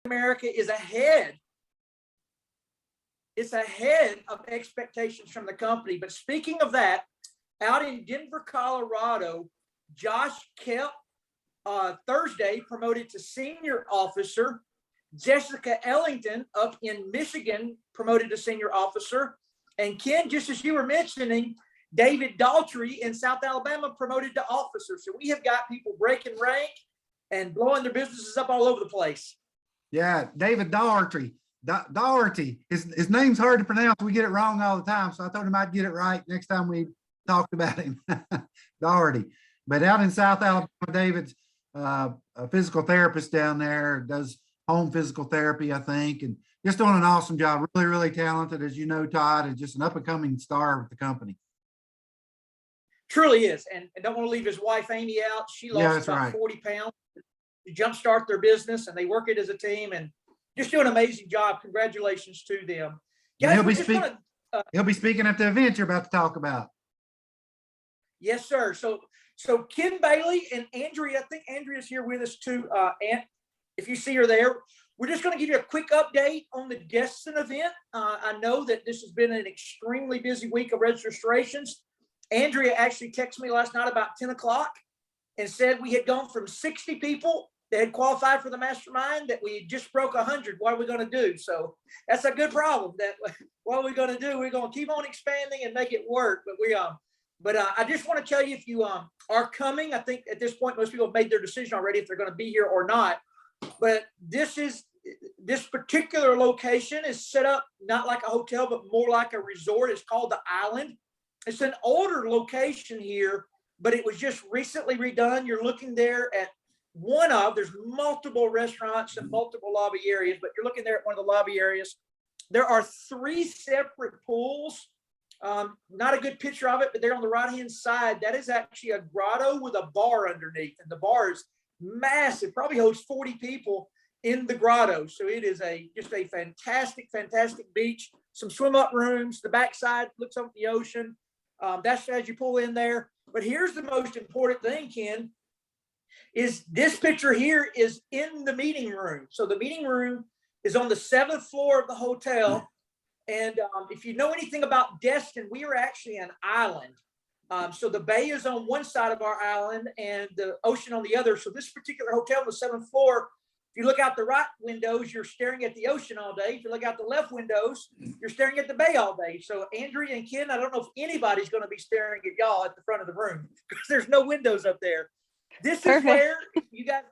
America is ahead. It's ahead of expectations from the company. But speaking of that, out in Denver, Colorado, Josh Kemp, Thursday, promoted to senior officer. Jessica Ellington up in Michigan, promoted to senior officer. And Ken, just as you were mentioning, David Daltrey in South Alabama promoted to officer. So we have got people breaking rank and blowing their businesses up all over the place. Yeah, David Daugherty. Daugherty. His name's hard to pronounce. We get it wrong all the time. So I told him I'd get it right next time we talked about him. Daugherty. But out in South Alabama, David's a physical therapist down there, does home physical therapy, I think, and just doing an awesome job. Really, really talented. As you know, Todd is just an up and coming star with the company. Truly is. And don't want to leave his wife, Amy, out. She lost about 40 pounds to jumpstart their business, and they work it as a team and just do an amazing job. Congratulations to them. Guys, he'll be speaking at the event you're about to talk about. Yes, sir. So Ken Bailey and Andrea, I think Andrea's here with us too. And if you see her there, we're just going to give you a quick update on the Destin event. I know that this has been an extremely busy week of registrations. Andrea actually texted me last night about 10 o'clock and said we had gone from 60 people that had qualified for the mastermind that we just broke 100. What are we going to do? So that's a good problem. That what are we going to do? We're going to keep on expanding and make it work. But I just want to tell you, if you are coming, I think at this point most people have made their decision already if they're going to be here or not. But this particular location is set up not like a hotel, but more like a resort. It's called the Island. It's an older location here, but it was just recently redone. You're looking there at there's multiple restaurants and multiple lobby areas, but you're looking there at one of the lobby areas. There are 3 separate pools. Not a good picture of it, but they're on the right-hand side. That is actually a grotto with a bar underneath, and the bar is massive, probably holds 40 people in the grotto. So it is just a fantastic, fantastic beach. Some swim-up rooms. The backside looks over the ocean. That's as you pull in there. But here's the most important thing, Ken, is this picture here is in the meeting room. So the meeting room is on the 7th floor of the hotel. And if you know anything about Destin, we are actually an island. So the bay is on one side of our island and the ocean on the other. So this particular hotel on the 7th floor, if you look out the right windows, you're staring at the ocean all day. If you look out the left windows, you're staring at the bay all day. So Andrea and Ken, I don't know if anybody's going to be staring at y'all at the front of the room because there's no windows up there. This is where you guys,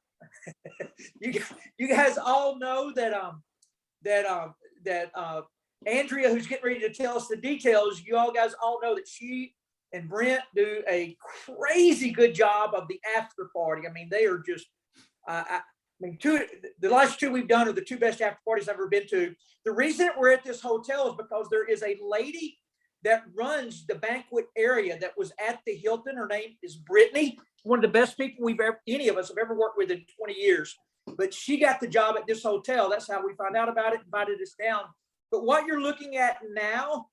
you guys all know that Andrea, who's getting ready to tell us the details, you all guys all know that she and Brent do a crazy good job of the after party. I mean, they are just, the last 2 we've done are the 2 best after parties I've ever been to. The reason we're at this hotel is because there is a lady that runs the banquet area that was at the Hilton. Her name is Brittany, one of the best people any of us have ever worked with in 20 years. But she got the job at this hotel. That's how we found out about it, invited us down. But what you're looking at now,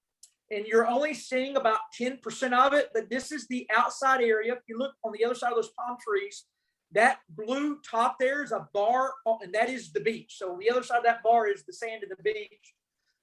and you're only seeing about 10% of it, but this is the outside area. If you look on the other side of those palm trees, that blue top there is a bar, and that is the beach. So on the other side of that bar is the sand of the beach.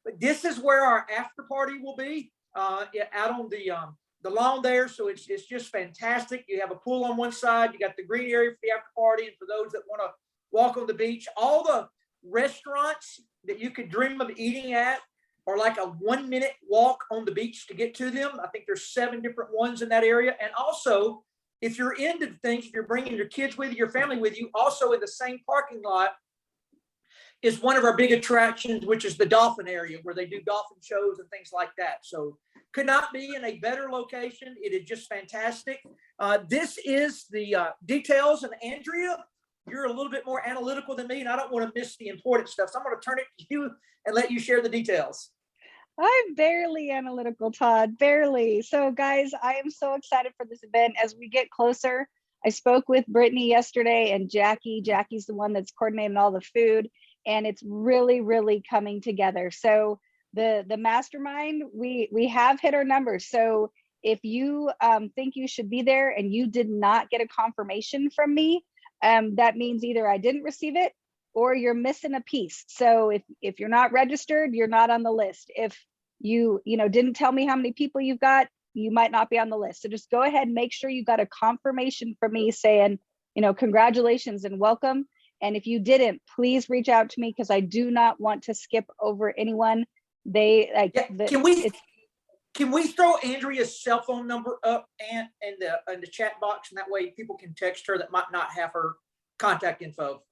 But this is where our after party will be, out on the lawn there. So it's just fantastic. You have a pool on one side. You got the green area for the after party, and for those that want to walk on the beach, all the restaurants that you could dream of eating at are like a 1-minute walk on the beach to get to them. I think there's 7 different ones in that area. And also, if you're into things, if you're bringing your kids with you, your family with you, also in the same parking lot is one of our big attractions, which is the dolphin area where they do dolphin shows and things like that. So could not be in a better location. It is just fantastic. This is the details. And Andrea, you're a little bit more analytical than me, and I don't want to miss the important stuff. So I'm going to turn it to you and let you share the details. I'm barely analytical, Todd, barely. So guys, I am so excited for this event as we get closer. I spoke with Brittany yesterday and Jackie's the one that's coordinating all the food, and it's really, really coming together. So the mastermind, we have hit our numbers. So if you think you should be there and you did not get a confirmation from me, that means either I didn't receive it or you're missing a piece. So if you're not registered, you're not on the list. If you didn't tell me how many people you've got, you might not be on the list. So just go ahead and make sure you got a confirmation from me saying, congratulations and welcome. And if you didn't, please reach out to me, because I do not want to skip over anyone. Can we throw Andrea's cell phone number up and in the chat box, and that way people can text her that might not have her contact info?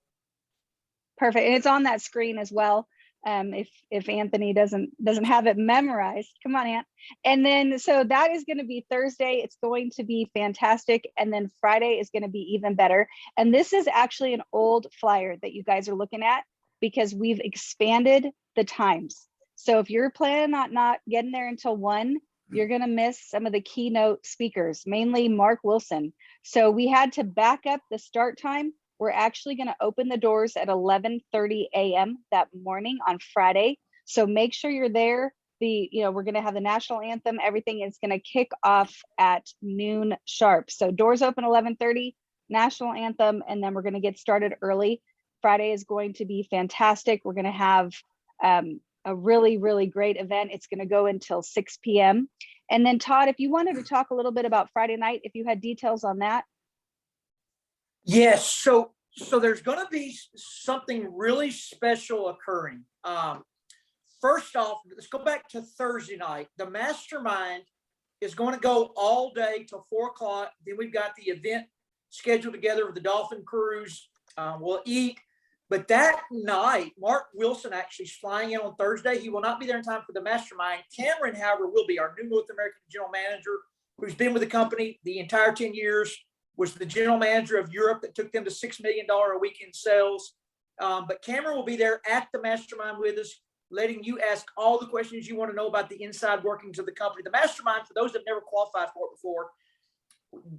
Perfect. And it's on that screen as well. If Anthony doesn't have it memorized, come on, Ant. And then, so that is going to be Thursday. It's going to be fantastic. And then Friday is going to be even better. And this is actually an old flyer that you guys are looking at, because we've expanded the times. So if you're planning on not getting there until 1, you're going to miss some of the keynote speakers, mainly Mark Wilson. So we had to back up the start time. We're actually going to open the doors at 11:30 a.m. that morning on Friday. So make sure you're there. We're going to have the national anthem. Everything is going to kick off at noon sharp. So doors open 11:30, national anthem, and then we're going to get started early. Friday is going to be fantastic. We're going to have a really, really great event. It's going to go until 6 p.m. And then Todd, if you wanted to talk a little bit about Friday night, if you had details on that. Yes. So there's going to be something really special occurring. First off, let's go back to Thursday night. The mastermind is going to go all day till 4 o'clock. Then we've got the event scheduled together with the Dolphin Cruise. We'll eat. But that night, Mark Wilson actually is flying in on Thursday. He will not be there in time for the mastermind. Cameron, however, will be our new North American general manager, who's been with the company the entire 10 years, was the general manager of Europe that took them to $6 million a week in sales. But Cameron will be there at the mastermind with us, letting you ask all the questions you want to know about the inside workings of the company. The mastermind, for those that have never qualified for it before,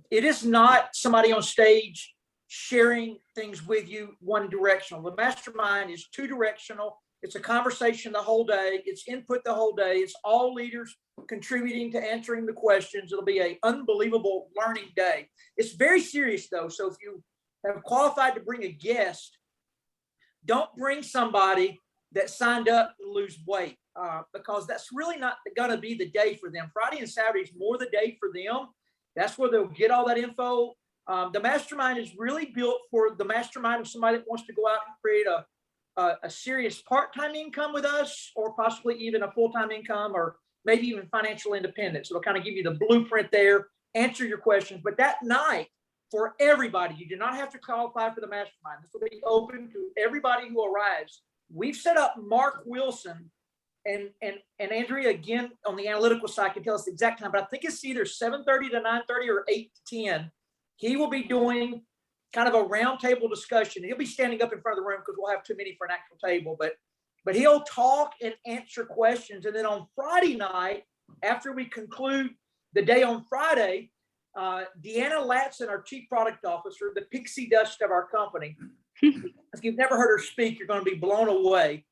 it is not somebody on stage sharing things with you one directional. The mastermind is 2 directional. It's a conversation the whole day. It's input the whole day. It's all leaders contributing to answering the questions. It'll be an unbelievable learning day. It's very serious though. So if you have qualified to bring a guest, don't bring somebody that signed up to lose weight, because that's really not going to be the day for them. Friday and Saturday is more the day for them. That's where they'll get all that info. The mastermind is really built for the mastermind of somebody that wants to go out and create a serious part-time income with us, or possibly even a full-time income, or maybe even financial independence. It'll kind of give you the blueprint there, answer your questions. But that night, for everybody, you do not have to qualify for the mastermind. This will be open to everybody who arrives. We've set up Mark Wilson and Andrea, again, on the analytical side, can tell us the exact time, but I think it's either 7:30 to 9:30 or 8 to 10. He will be doing kind of a roundtable discussion. He'll be standing up in front of the room because we'll have too many for an actual table, but he'll talk and answer questions. And then on Friday night, after we conclude the day on Friday, Deanna Latson, our Chief Product Officer, the pixie dust of our company. If you've never heard her speak, you're going to be blown away.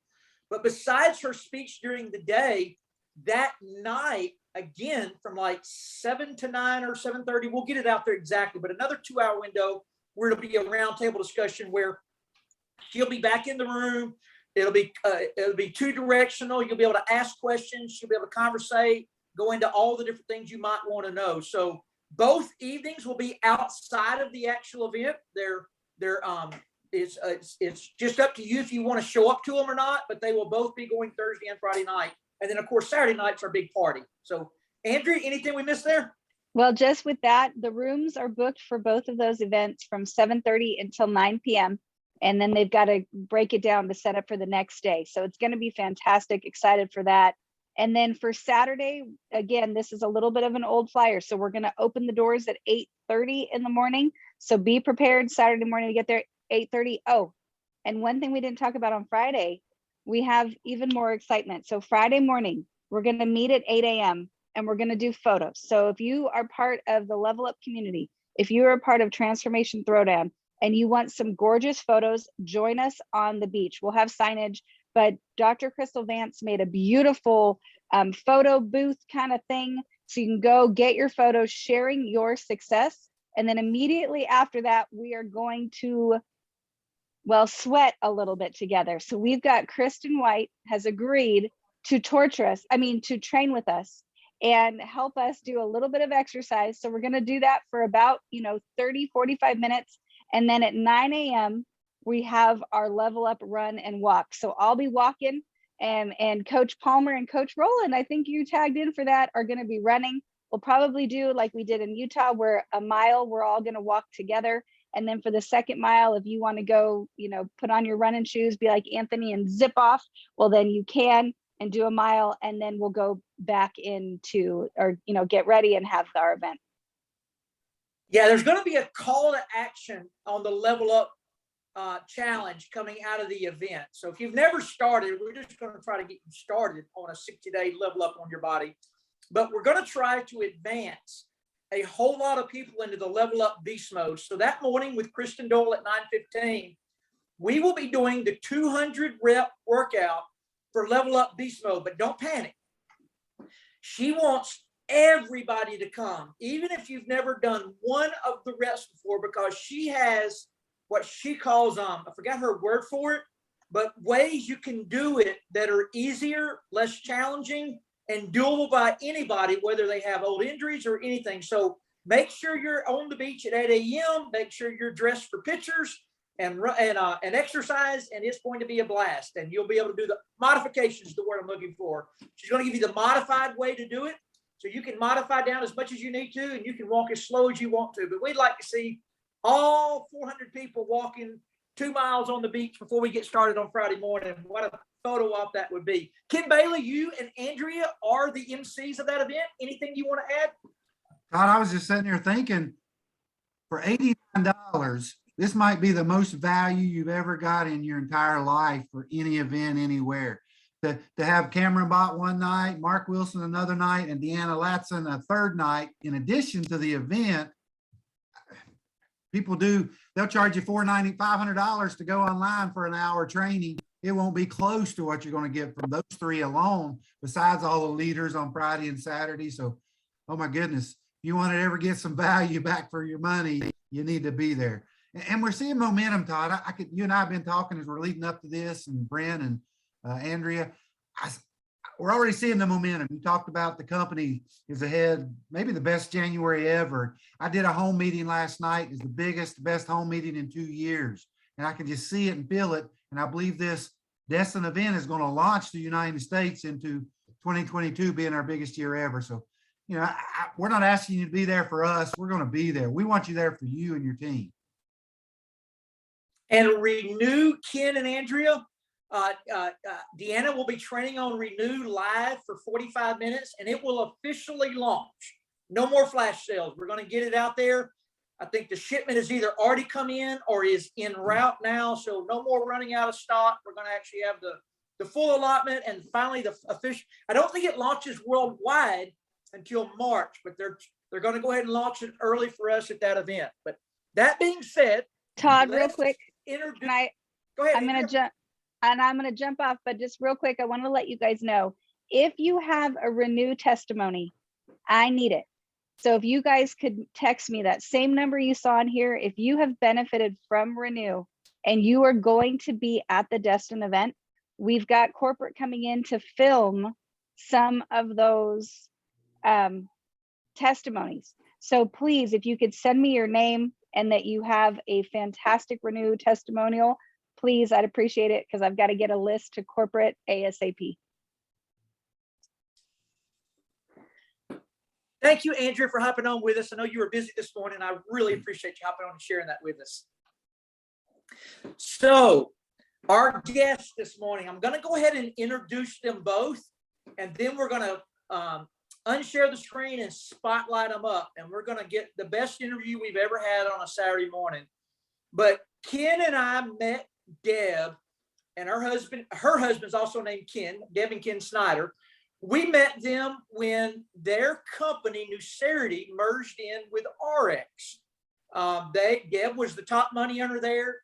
But besides her speech during the day, that night, again, from like 7 to 9 or 7:30, we'll get it out there exactly, but another 2-hour window where it'll be a roundtable discussion where she'll be back in the room. It'll be 2 directional. You'll be able to ask questions. You'll be able to conversate, go into all the different things you might want to know. So both evenings will be outside of the actual event. It's just up to you if you want to show up to them or not, but they will both be going Thursday and Friday night. And then, of course, Saturday night's our big party. So, Andrea, anything we missed there? Well, just with that, the rooms are booked for both of those events from 7:30 until 9 p.m. And then they've got to break it down to set up for the next day. So it's going to be fantastic. Excited for that. And then for Saturday, again, this is a little bit of an old flyer. So we're going to open the doors at 8:30 in the morning. So be prepared Saturday morning to get there 8:30. Oh, and one thing we didn't talk about on Friday, we have even more excitement. So Friday morning, we're going to meet at 8 a.m. and we're going to do photos. So if you are part of the Level Up community, if you are a part of Transformation Throwdown and you want some gorgeous photos, join us on the beach. We'll have signage, but Dr. Crystal Vance made a beautiful photo booth kind of thing. So you can go get your photos sharing your success. And then immediately after that, we are going to well, sweat a little bit together. So we've got Kristen White has agreed to to train with us and help us do a little bit of exercise. So we're going to do that for about, 30, 45 minutes. And then at 9 a.m., we have our level up run and walk. So I'll be walking, and Coach Palmer and Coach Rowland, I think you tagged in for that, are going to be running. We'll probably do like we did in Utah, where a mile, we're all going to walk together. And then for the second mile, if you want to go, put on your running shoes, be like Anthony and zip off, well, then you can, and do a mile. And then we'll go back into, or, get ready and have our event. Yeah, there's going to be a call to action on the Level Up challenge coming out of the event. So if you've never started, we're just going to try to get you started on a 60-day level up on your body. But we're going to try to advance a whole lot of people into the level up beast mode. So that morning with Kristen Doyle at 9:15, we will be doing the 200 rep workout for level up beast mode, but don't panic. She wants everybody to come, even if you've never done one of the reps before, because she has what she calls, I forgot her word for it, but ways you can do it that are easier, less challenging, and doable by anybody, whether they have old injuries or anything. So make sure you're on the beach at 8 a.m. Make sure you're dressed for pictures and exercise, and it's going to be a blast. And you'll be able to do the modifications, the word I'm looking for. She's going to give you the modified way to do it. So you can modify down as much as you need to, and you can walk as slow as you want to. But we'd like to see all 400 people walking 2 miles on the beach before we get started on Friday morning. What a photo op that would be. Ken Bailey, you and Andrea are the MCs of that event. Anything you want to add? Todd, I was just sitting there thinking, for $89, this might be the most value you've ever got in your entire life for any event anywhere. To have Cameron Bott one night, Mark Wilson another night, and Deanna Latson a third night, in addition to the event. People they'll charge you $490, $500 to go online for an hour training. It won't be close to what you're going to get from those three alone, besides all the leaders on Friday and Saturday. So, oh my goodness, if you want to ever get some value back for your money, you need to be there. And we're seeing momentum, Todd. You and I have been talking as we're leading up to this, and Brent and Andrea. We're already seeing the momentum. You talked about the company is ahead, maybe the best January ever. I did a home meeting last night. It's the best home meeting in 2 years. And I can just see it and feel it. And I believe this Destin event is going to launch the United States into 2022 being our biggest year ever. So, we're not asking you to be there for us. We're going to be there. We want you there for you and your team. And Renew, Ken and Andrea, Deanna will be training on Renew live for 45 minutes, and it will officially launch. No more flash sales. We're going to get it out there. I think the shipment has either already come in or is en route now. So no more running out of stock. We're going to actually have the full allotment, and finally the official. I don't think it launches worldwide until March, but they're going to go ahead and launch it early for us at that event. But that being said, Todd, real quick, go ahead. I'm going to jump off, but just real quick, I want to let you guys know, if you have a Renew testimony, I need it. So if you guys could text me that same number you saw in here, if you have benefited from Renew and you are going to be at the Destin event, we've got corporate coming in to film some of those testimonies. So please, if you could send me your name and that you have a fantastic Renew testimonial, please, I'd appreciate it, because I've got to get a list to corporate ASAP. Thank you, Andrea, for hopping on with us. I know you were busy this morning. I really appreciate you hopping on and sharing that with us. So our guests this morning, I'm going to go ahead and introduce them both, and then we're going to unshare the screen and spotlight them up, and we're going to get the best interview we've ever had on a Saturday morning. But Ken and I met Deb, and her husband's also named Ken, Deb and Ken Schneider. We met them when their company, Nucerity, merged in with RX. Deb was the top money earner there.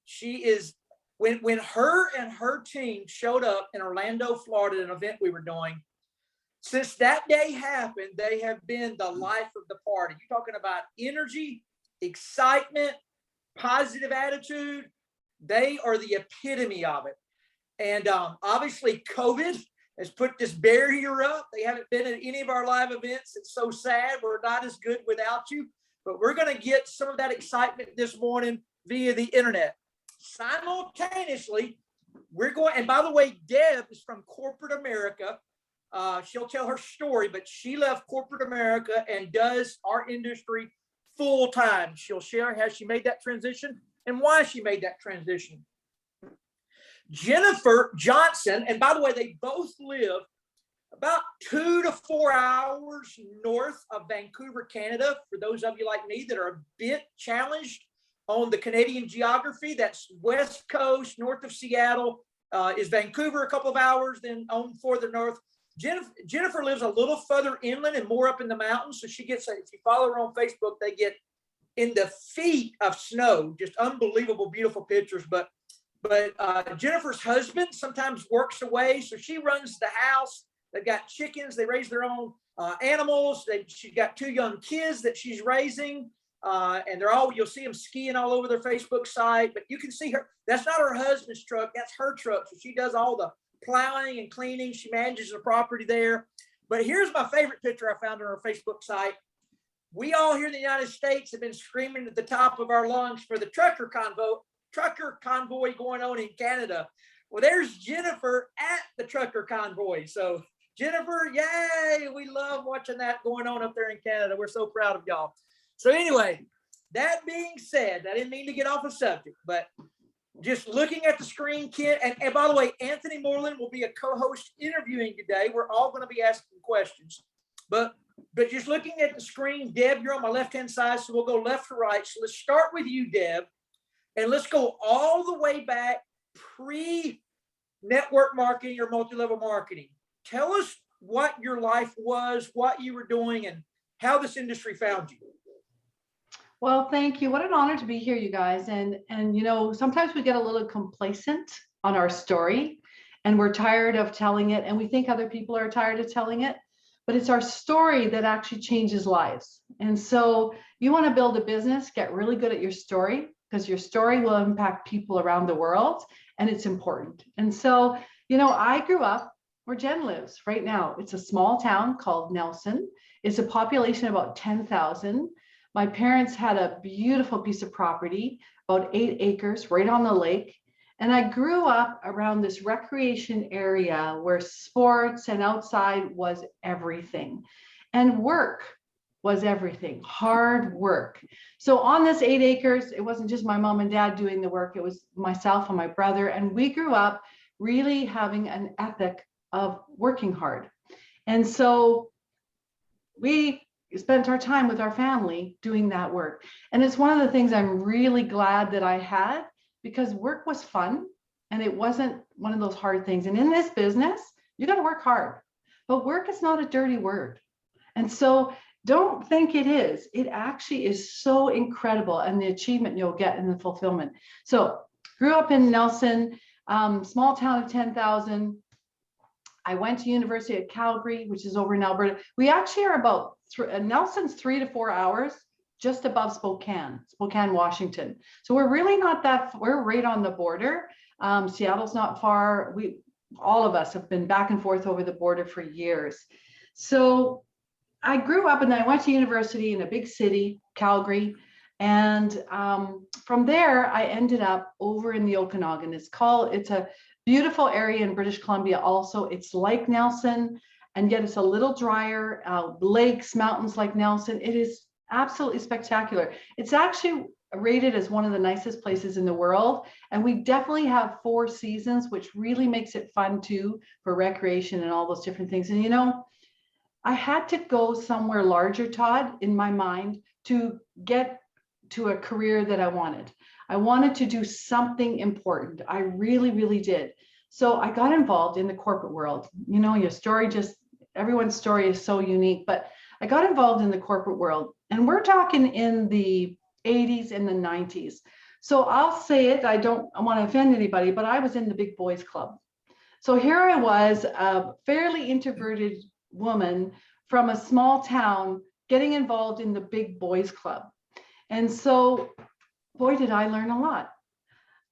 She is, when her and her team showed up in Orlando, Florida, at an event we were doing, since that day happened, they have been the life of the party. You're talking about energy, excitement, positive attitude. They are the epitome of it. And obviously COVID has put this barrier up. They haven't been at any of our live events. It's so sad. We're not as good without you, but we're going to get some of that excitement this morning via the internet. Simultaneously, we're going, and by the way, Deb is from corporate America. She'll tell her story, but she left corporate America and does our industry full time. She'll share how she made that transition and why she made that transition. Jennifer Johnson, and by the way, they both live about 2 to 4 hours north of Vancouver, Canada. For those of you like me that are a bit challenged on the Canadian geography, that's West Coast, north of Seattle, is Vancouver a couple of hours, then on further north. Jennifer lives a little further inland and more up in the mountains. So she gets, if you follow her on Facebook, they get in the feet of snow, just unbelievable, beautiful pictures. But Jennifer's husband sometimes works away. So she runs the house. They've got chickens. They raise their own animals. She's got 2 young kids that she's raising. And they're all, you'll see them skiing all over their Facebook site, but you can see her. That's not her husband's truck. That's her truck. So she does all the plowing and cleaning. She manages the property there. But here's my favorite picture I found on her Facebook site. We all here in the United States have been screaming at the top of our lungs for the trucker convoy going on in Canada. Well, there's Jennifer at the trucker convoy. So Jennifer, yay, we love watching that going on up there in Canada. We're so proud of y'all. So anyway, that being said, I didn't mean to get off the subject, but just looking at the screen, Ken, and by the way, Anthony Moreland will be a co-host interviewing today. We're all going to be asking questions, but just looking at the screen, Deb, you're on my left-hand side, so we'll go left to right. So let's start with you, Deb, and let's go all the way back pre-network marketing or multi-level marketing. Tell us what your life was, what you were doing, and how this industry found you. Well, thank you. What an honor to be here, you guys. And you know, sometimes we get a little complacent on our story and we're tired of telling it, and we think other people are tired of telling it, but it's our story that actually changes lives. And so you want to build a business, get really good at your story, because your story will impact people around the world, and it's important. And so, you know, I grew up where Jen lives right now. It's a small town called Nelson. It's a population of about 10,000. My parents had a beautiful piece of property, about 8 acres, right on the lake. And I grew up around this recreation area where sports and outside was everything. And work was everything, hard work. So on this 8 acres, it wasn't just my mom and dad doing the work, it was myself and my brother. And we grew up really having an ethic of working hard. And so we spent our time with our family doing that work. And it's one of the things I'm really glad that I had, because work was fun and it wasn't one of those hard things. And in this business, you got to work hard, but work is not a dirty word. And so don't think it is. It actually is so incredible, and the achievement you'll get in the fulfillment. So grew up in Nelson, small town of 10,000. I went to University of Calgary, which is over in Alberta. We actually are about, Nelson's 3 to 4 hours just above Spokane, Washington. So we're really not that, we're right on the border. Seattle's not far. All of us have been back and forth over the border for years. So I grew up and I went to university in a big city, Calgary. And from there, I ended up over in the Okanagan. It's a beautiful area in British Columbia also. It's like Nelson, and yet it's a little drier, lakes, mountains like Nelson. It is absolutely spectacular. It's actually rated as one of the nicest places in the world. And we definitely have 4 seasons, which really makes it fun too for recreation and all those different things. And you know, I had to go somewhere larger, Todd, in my mind, to get to a career that I wanted. I wanted to do something important. I really, really did. So I got involved in the corporate world. You know, your story everyone's story is so unique, but I got involved in the corporate world, and we're talking in the 80s and the 90s. So I'll say it, I don't want to offend anybody, but I was in the big boys club. So here I was, a fairly introverted woman from a small town getting involved in the big boys club. And so, boy, did I learn a lot.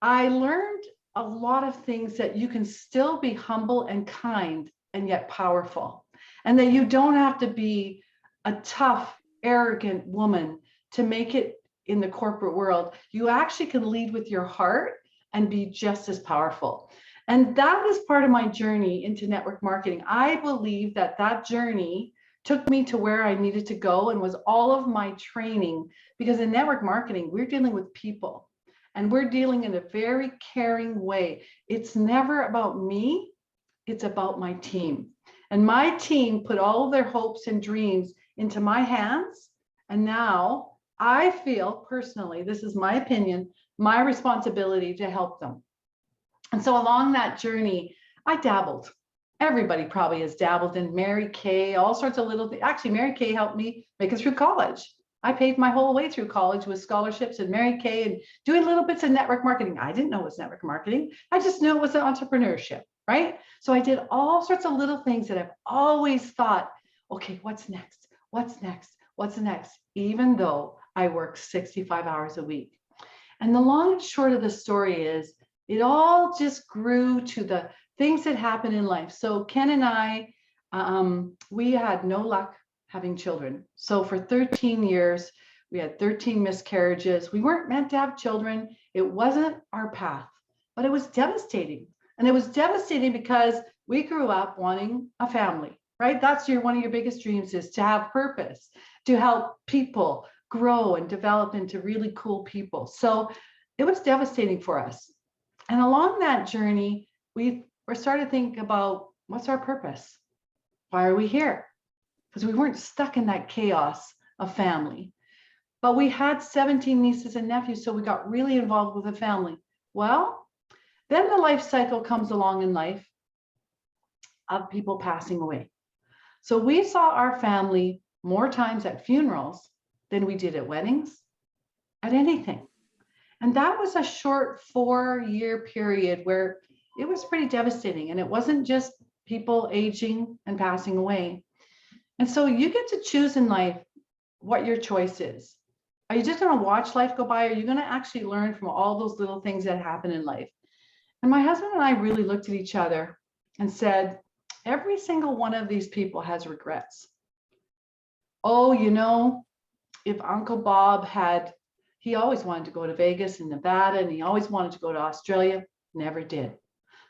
I learned a lot of things, that you can still be humble and kind and yet powerful, and that you don't have to be a tough, arrogant woman to make it in the corporate world. You actually can lead with your heart and be just as powerful. And that is part of my journey into network marketing. I believe that that journey took me to where I needed to go, and was all of my training, because in network marketing, we're dealing with people, and we're dealing in a very caring way. It's never about me, it's about my team. And my team put all of their hopes and dreams into my hands. And now I feel personally, this is my opinion, my responsibility to help them. And so along that journey, I dabbled. Everybody probably has dabbled in Mary Kay, all sorts of little things. Actually, Mary Kay helped me make it through college. I paid my whole way through college with scholarships and Mary Kay and doing little bits of network marketing. I didn't know it was network marketing. I just knew it was entrepreneurship, right? So I did all sorts of little things that I've always thought, okay, what's next? What's next? What's next? Even though I work 65 hours a week. And the long and short of the story is, it all just grew to the things that happen in life. So Ken and I, we had no luck having children. So for 13 years, we had 13 miscarriages. We weren't meant to have children. It wasn't our path, but it was devastating. And it was devastating because we grew up wanting a family, right? That's one of your biggest dreams, is to have purpose, to help people grow and develop into really cool people. So it was devastating for us. And along that journey, we started thinking about, what's our purpose? Why are we here? Because we weren't stuck in that chaos of family. But we had 17 nieces and nephews, so we got really involved with the family. Well, then the life cycle comes along in life of people passing away. So we saw our family more times at funerals than we did at weddings, at anything. And that was a short 4-year period where it was pretty devastating. And it wasn't just people aging and passing away. And so you get to choose in life what your choice is. Are you just going to watch life go by? Or are you going to actually learn from all those little things that happen in life? And my husband and I really looked at each other and said, every single one of these people has regrets. Oh, you know, if Uncle Bob he always wanted to go to Vegas and Nevada, and he always wanted to go to Australia, never did.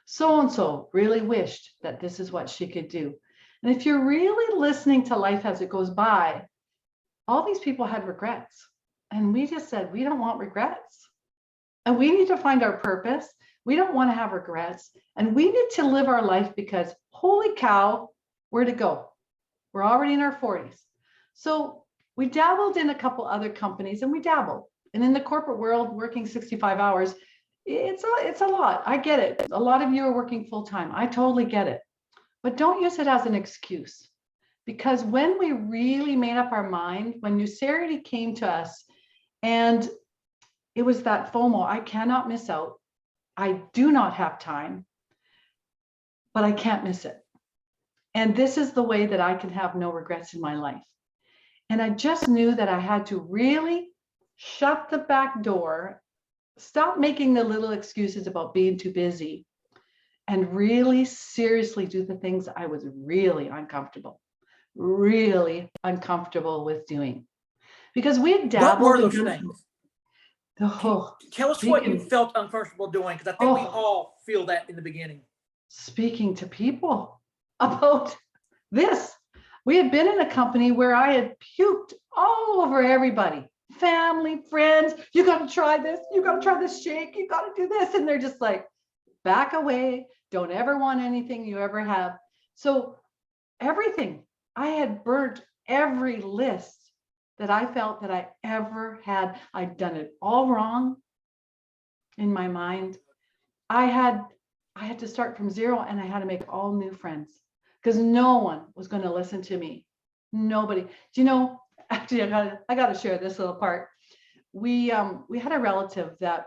So-and-so really wished that this is what she could do. And if you're really listening to life as it goes by, all these people had regrets. And we just said, we don't want regrets. And we need to find our purpose. We don't want to have regrets. And we need to live our life, because holy cow, where to go? We're already in our 40s. So we dabbled in a couple other companies, and we dabbled. And in the corporate world, working 65 hours, it's a lot. I get it. A lot of you are working full time. I totally get it. But don't use it as an excuse. Because when we really made up our mind, when Nucerity came to us, and it was that FOMO, I cannot miss out. I do not have time, but I can't miss it. And this is the way that I can have no regrets in my life. And I just knew that I had to really shut the back door, stop making the little excuses about being too busy, and really seriously do the things I was really uncomfortable with doing. Because we had dabbled. What were those things? Oh, Tell us what you felt uncomfortable doing, because I think we all feel that in the beginning. Speaking to people about this. We had been in a company where I had puked all over everybody, family, friends. You got to try this. You got to try this shake. You got to do this. And they're just like, back away. Don't ever want anything you ever have. So everything, I had burnt every list that I felt that I ever had. I'd done it all wrong in my mind. I had to start from zero, and I had to make all new friends, because no one was going to listen to me. Nobody. Do you know, actually, I got to share this little part. We had a relative that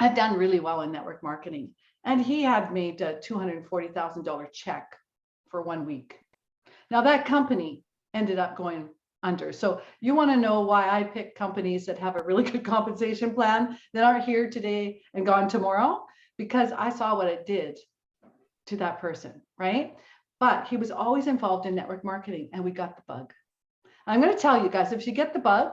had done really well in network marketing, and he had made a $240,000 check for 1 week. Now that company ended up going under. So you want to know why I pick companies that have a really good compensation plan that aren't here today and gone tomorrow, because I saw what it did to that person, right? But he was always involved in network marketing, and we got the bug. I'm going to tell you guys, if you get the bug,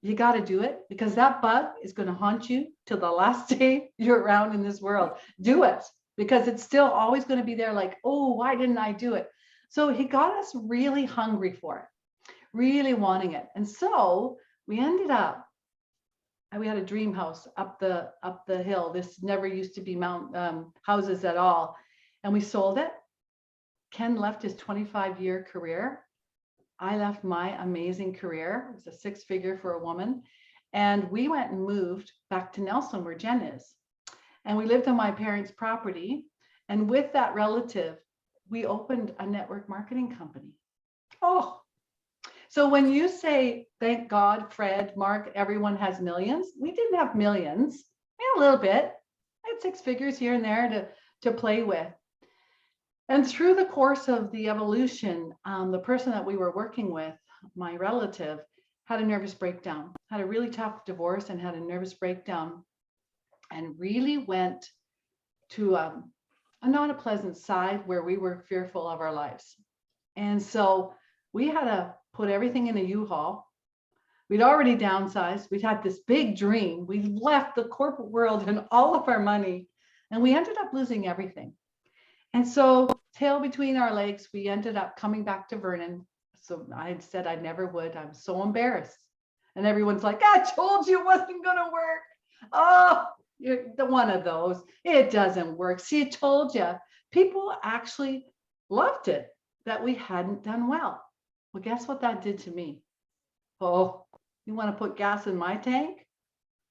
you got to do it, because that bug is going to haunt you till the last day you're around in this world. Do it, because it's still always going to be there like, oh, why didn't I do it? So he got us really hungry for it, really wanting it. And so we ended up, we had a dream house up the hill. This never used to be houses at all. And we sold it. Ken left his 25-year career. I left my amazing career. It was a 6-figure for a woman. And we went and moved back to Nelson, where Jen is. And we lived on my parents' property. And with that relative, we opened a network marketing company. Oh, so when you say, thank God, Fred, Mark, everyone has millions, we didn't have millions. We had a little bit. I had 6 figures here and there to play with. And through the course of the evolution, the person that we were working with, my relative, had a nervous breakdown, had a really tough divorce and had a nervous breakdown, and really went to a not a pleasant side where we were fearful of our lives. And so we had to put everything in a U-Haul. We'd already downsized. We'd had this big dream. We left the corporate world and all of our money, and we ended up losing everything. And so, tail between our legs, we ended up coming back to Vernon. So I had said I never would. I'm so embarrassed. And everyone's like, I told you it wasn't going to work. Oh, you're the one of those. It doesn't work. See, I told you. People actually loved it that we hadn't done well. Well, guess what that did to me? Oh, you want to put gas in my tank?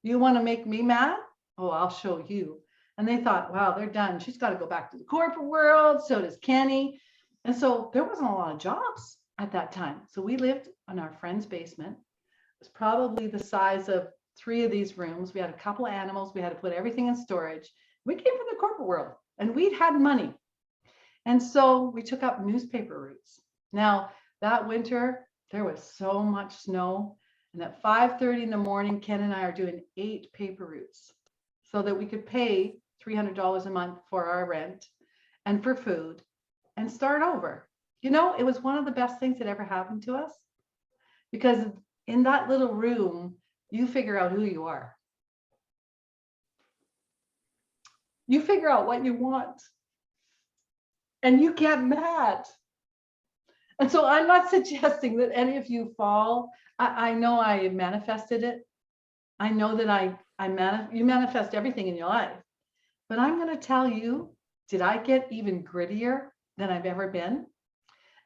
You want to make me mad? Oh, I'll show you. And they thought, wow, they're done. She's got to go back to the corporate world. So does Kenny. And so there wasn't a lot of jobs at that time. So we lived in our friend's basement. It was probably the size of 3 of these rooms. We had a couple of animals. We had to put everything in storage. We came from the corporate world and we'd had money. And so we took up newspaper routes. Now, that winter, there was so much snow. And at 5:30 in the morning, Ken and I are doing 8 paper routes so that we could pay $300 a month for our rent and for food and start over. You know, it was one of the best things that ever happened to us, because in that little room, you figure out who you are. You figure out what you want and you get mad. And so I'm not suggesting that any of you fall. I know I manifested it. I know that you manifest everything in your life. But I'm going to tell you, did I get even grittier than I've ever been?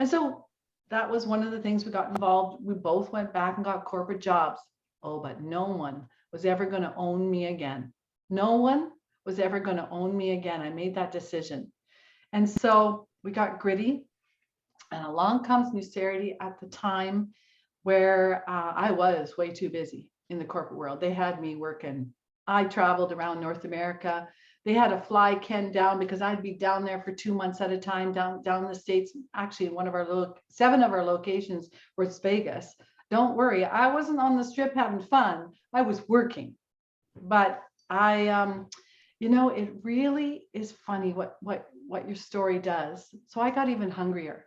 And so that was one of the things we got involved. We both went back and got corporate jobs. Oh, but no one was ever going to own me again. No one was ever going to own me again. I made that decision. And so we got gritty. And along comes Newsarity at the time where I was way too busy in the corporate world. They had me working. I traveled around North America. They had to fly Ken down because I'd be down there for 2 months at a time, down in the States. Actually, one of our 7 of our locations was Vegas. Don't worry, I wasn't on the strip having fun. I was working. But you know, it really is funny what your story does. So I got even hungrier.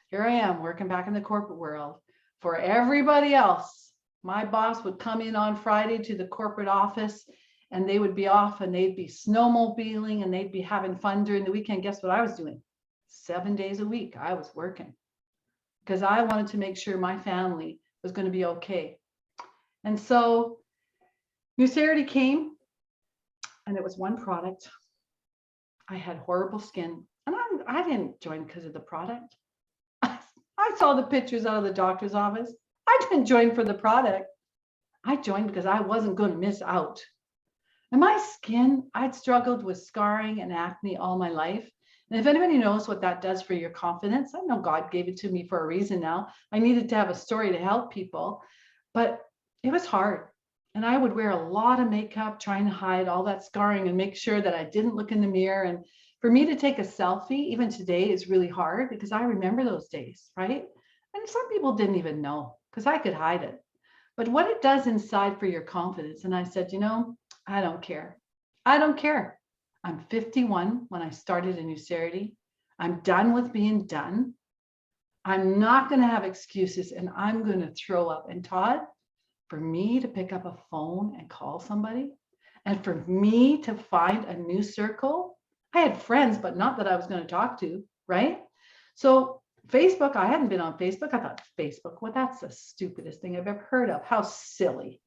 Here I am working back in the corporate world for everybody else. My boss would come in on Friday to the corporate office, and they would be off and they'd be snowmobiling and they'd be having fun during the weekend. Guess what I was doing? 7 days a week, I was working because I wanted to make sure my family was going to be okay. And so Newsarity came, and it was one product. I had horrible skin, and I didn't join because of the product. I saw the pictures out of the doctor's office. I didn't join for the product. I joined because I wasn't going to miss out. And my skin, I'd struggled with scarring and acne all my life. And if anybody knows what that does for your confidence, I know God gave it to me for a reason now. I needed to have a story to help people, but it was hard. And I would wear a lot of makeup, trying to hide all that scarring and make sure that I didn't look in the mirror. And for me to take a selfie, even today, is really hard because I remember those days, right? And some people didn't even know because I could hide it. But what it does inside for your confidence. And I said, I don't care. I don't care. I'm 51 when I started a new charity. I'm done with being done. I'm not going to have excuses and I'm going to throw up. And Todd, for me to pick up a phone and call somebody, and for me to find a new circle, I had friends, but not that I was going to talk to, right? So Facebook, I hadn't been on Facebook. I thought, Facebook, well, that's the stupidest thing I've ever heard of. How silly.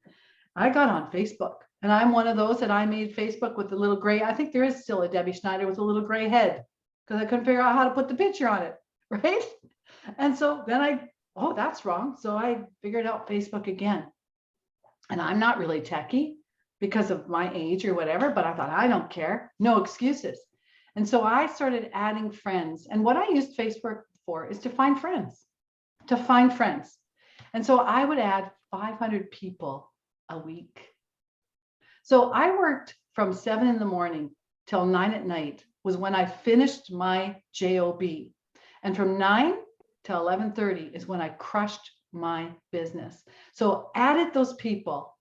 I got on Facebook, and I'm one of those that I made Facebook with the little gray. I think there is still a Debbie Schneider with a little gray head because I couldn't figure out how to put the picture on it, right? And so then oh, that's wrong. So I figured out Facebook again. And I'm not really techie because of my age or whatever, but I thought, I don't care. No excuses. And so I started adding friends. And what I used Facebook for is to find friends, And so I would add 500 people a week. So I worked from 7 a.m. till 9 p.m. was when I finished my job. And from 9 till 11:30 is when I crushed my business. So added those people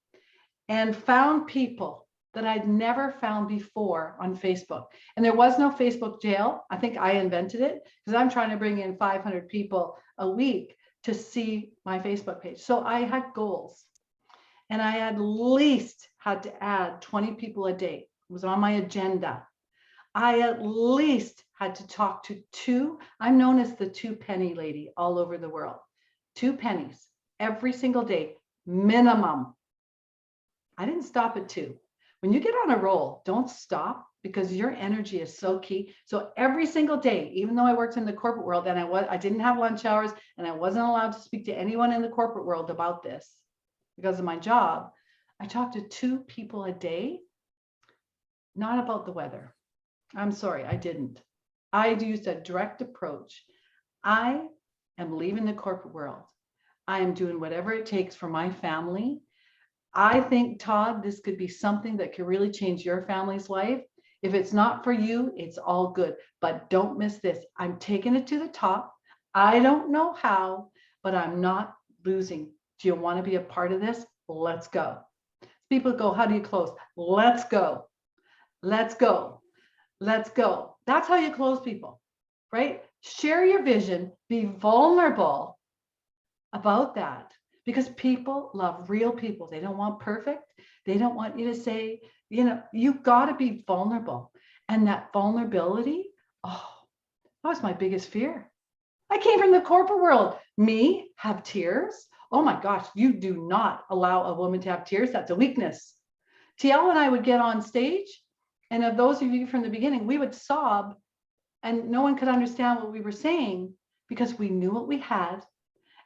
and found people that I'd never found before on Facebook. And there was no Facebook jail. I think I invented it because I'm trying to bring in 500 people a week to see my Facebook page. So I had goals, and I at least had to add 20 people a day. It was on my agenda. I at least had to talk to 2. I'm known as the 2 penny lady all over the world. 2 pennies every single day, minimum. I didn't stop at 2. When you get on a roll, don't stop because your energy is so key. So every single day, even though I worked in the corporate world and I didn't have lunch hours and I wasn't allowed to speak to anyone in the corporate world about this because of my job, I talked to 2 people a day, not about the weather. I'm sorry, I didn't. I used a direct approach. I am leaving the corporate world. I am doing whatever it takes for my family. I think, Todd, this could be something that could really change your family's life. If it's not for you, it's all good. But don't miss this. I'm taking it to the top. I don't know how, but I'm not losing. Do you want to be a part of this? Let's go. People go, how do you close? Let's go. Let's go. Let's go. That's how you close people, right? Share your vision, be vulnerable about that because people love real people. They don't want perfect. They don't want you to say, you've got to be vulnerable. And that vulnerability, oh, that was my biggest fear. I came from the corporate world. Me have tears. Oh my gosh, you do not allow a woman to have tears. That's a weakness. TL and I would get on stage, and of those of you from the beginning, we would sob and no one could understand what we were saying because we knew what we had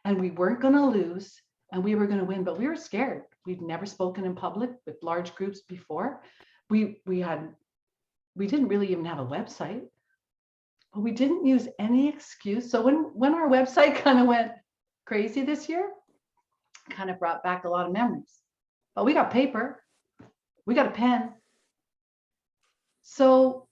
and we weren't going to lose and we were going to win, but we were scared. We'd never spoken in public with large groups before. We didn't really even have a website, but we didn't use any excuse. So when our website kind of went crazy this year, kind of brought back a lot of memories. But we got paper, we got a pen. So,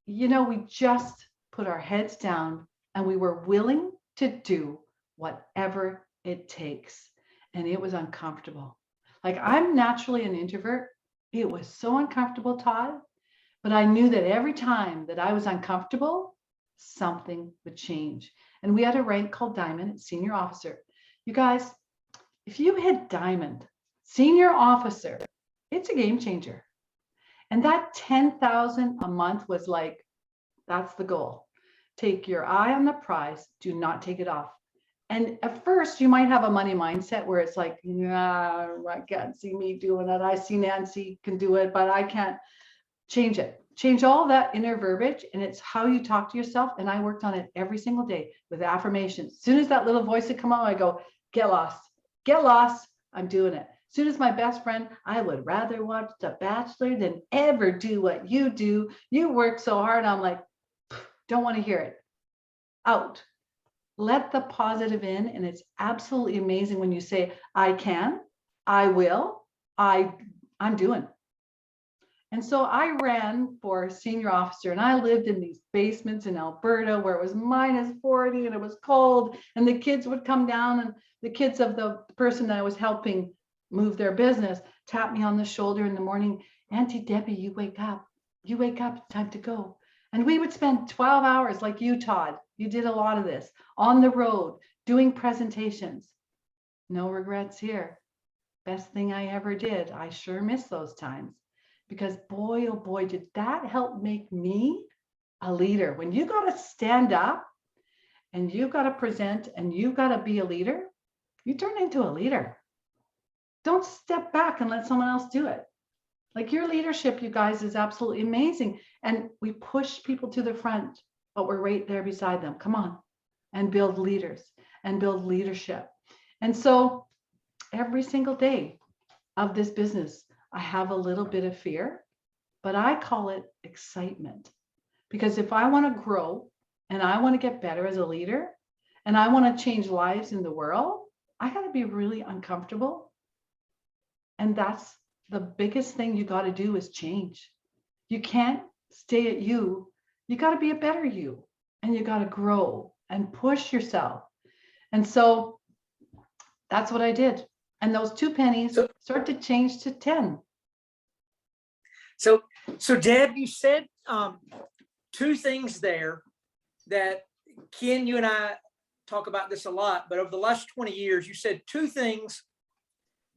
we just put our heads down and we were willing to do whatever it takes. And it was uncomfortable. Like, I'm naturally an introvert. It was so uncomfortable, Todd, but I knew that every time that I was uncomfortable, something would change. And we had a rank called Diamond, senior officer. You guys, if you hit Diamond, senior officer, it's a game changer. And that 10,000 a month was like, that's the goal. Take your eye on the prize. Do not take it off. And at first you might have a money mindset where it's like, nah, I can't see me doing it. I see Nancy can do it, but I can't. Change it. Change all that inner verbiage. And it's how you talk to yourself. And I worked on it every single day with affirmations. As soon as that little voice would come out, I go, get lost. Get lost. I'm doing it. As soon as my best friend, I would rather watch The Bachelor than ever do what you do. You work so hard. I'm like, don't want to hear it. Out. Let the positive in. And it's absolutely amazing when you say, I can, I will, I'm doing. And so I ran for senior officer, and I lived in these basements in Alberta where it was -40 and it was cold, and the kids would come down, and the kids of the person that I was helping move their business tap me on the shoulder in the morning. Auntie Debbie, you wake up. You wake up, it's time to go. And we would spend 12 hours like you, Todd. You did a lot of this on the road, doing presentations. No regrets here. Best thing I ever did. I sure miss those times. Because boy, oh boy, did that help make me a leader. When you got to stand up and you got to present and you got to be a leader, you turn into a leader. Don't step back and let someone else do it. Like your leadership, you guys, is absolutely amazing. And we push people to the front, but we're right there beside them. Come on, and build leaders and build leadership. And so every single day of this business, I have a little bit of fear, but I call it excitement. Because if I want to grow and I want to get better as a leader and I want to change lives in the world, I got to be really uncomfortable. And that's the biggest thing you got to do is change. You can't stay at you. You got to be a better you, and you got to grow and push yourself. And so that's what I did. And those 2 pennies start to change to 10. So Deb, you said 2 things there that Ken, you and I talk about this a lot, but over the last 20 years, you said 2 things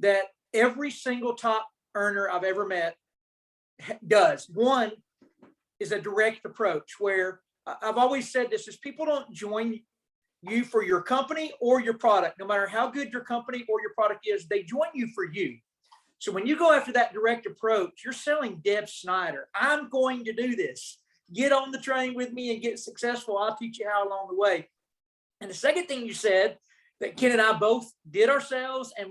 that every single top earner I've ever met does. One is a direct approach, where I've always said this is people don't join you for your company or your product. No matter how good your company or your product is, they join you for you. So when you go after that direct approach, you're selling Deb Schneider. I'm going to do this. Get on the train with me and get successful. I'll teach you how along the way. And the second thing you said that Ken and I both did ourselves, and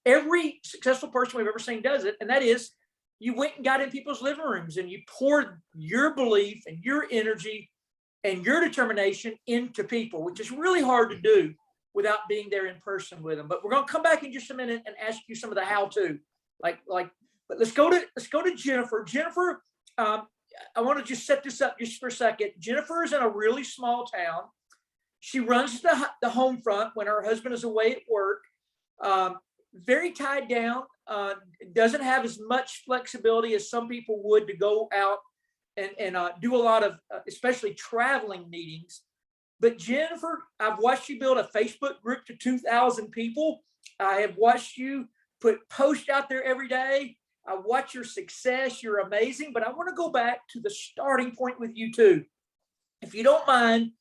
every successful person we've ever seen does it, and that is you went and got in people's living rooms and you poured your belief and your energy and your determination into people, which is really hard to do without being there in person with them. But we're going to come back in just a minute and ask you some of the how-to. But let's go to Jennifer. Jennifer, I want to just set this up just for a second. Jennifer is in a really small town. She runs the home front when her husband is away at work. Very tied down, doesn't have as much flexibility as some people would to go out and do a lot of, especially traveling meetings. But Jennifer, I've watched you build a Facebook group to 2,000 people. I have watched you put posts out there every day. I watch your success. You're amazing. But I want to go back to the starting point with you too. If you don't mind,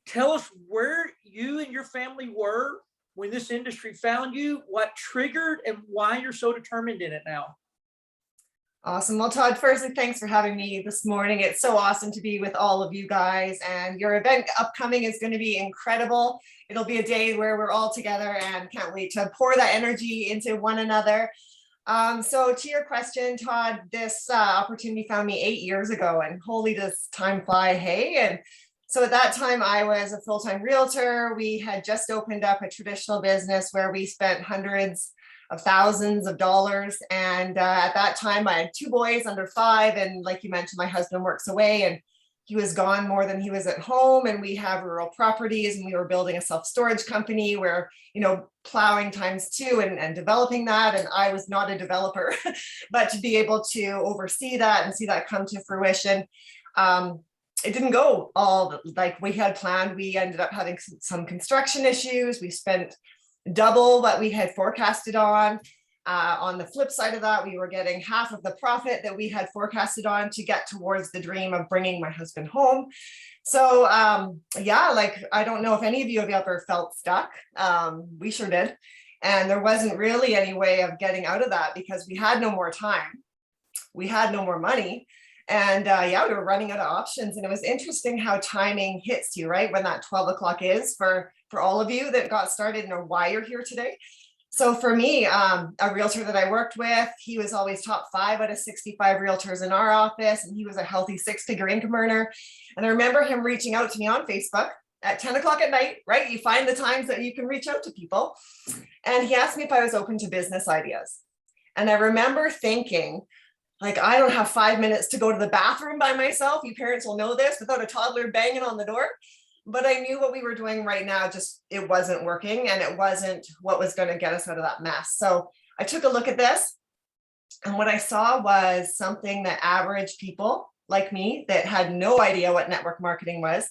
tell us where you and your family were when this industry found you, what triggered, and why you're so determined in it now. Awesome. Well, Todd, firstly, thanks for having me this morning. It's so awesome to be with all of you guys, and your event upcoming is going to be incredible. It'll be a day where we're all together and can't wait to pour that energy into one another. So to your question, Todd, this opportunity found me 8 years ago, and holy, does time fly, hey? And so at that time, I was a full-time realtor. We had just opened up a traditional business where we spent hundreds of thousands of dollars. And at that time, I had 2 boys under 5. And like you mentioned, my husband works away and he was gone more than he was at home. And we have rural properties, and we were building a self-storage company where, plowing ×2 and developing that. And I was not a developer, but to be able to oversee that and see that come to fruition, it didn't go all like we had planned. We ended up having some construction issues. We spent double what we had forecasted on. On the flip side of that, we were getting half of the profit that we had forecasted on to get towards the dream of bringing my husband home. So I don't know if any of you have ever felt stuck. We sure did. And there wasn't really any way of getting out of that because we had no more time. We had no more money. And we were running out of options. And it was interesting how timing hits you, right? When that 12 o'clock is for all of you that got started and why you're here today. So for me, a realtor that I worked with, he was always top 5 out of 65 realtors in our office. And he was a healthy 6-figure income earner. And I remember him reaching out to me on Facebook at 10 o'clock at night, right? You find the times that you can reach out to people. And he asked me if I was open to business ideas. And I remember thinking, Like, I don't have 5 minutes to go to the bathroom by myself. You parents will know this without a toddler banging on the door. But I knew what we were doing right now, just it wasn't working, and it wasn't what was going to get us out of that mess. So I took a look at this, and what I saw was something that average people like me that had no idea what network marketing was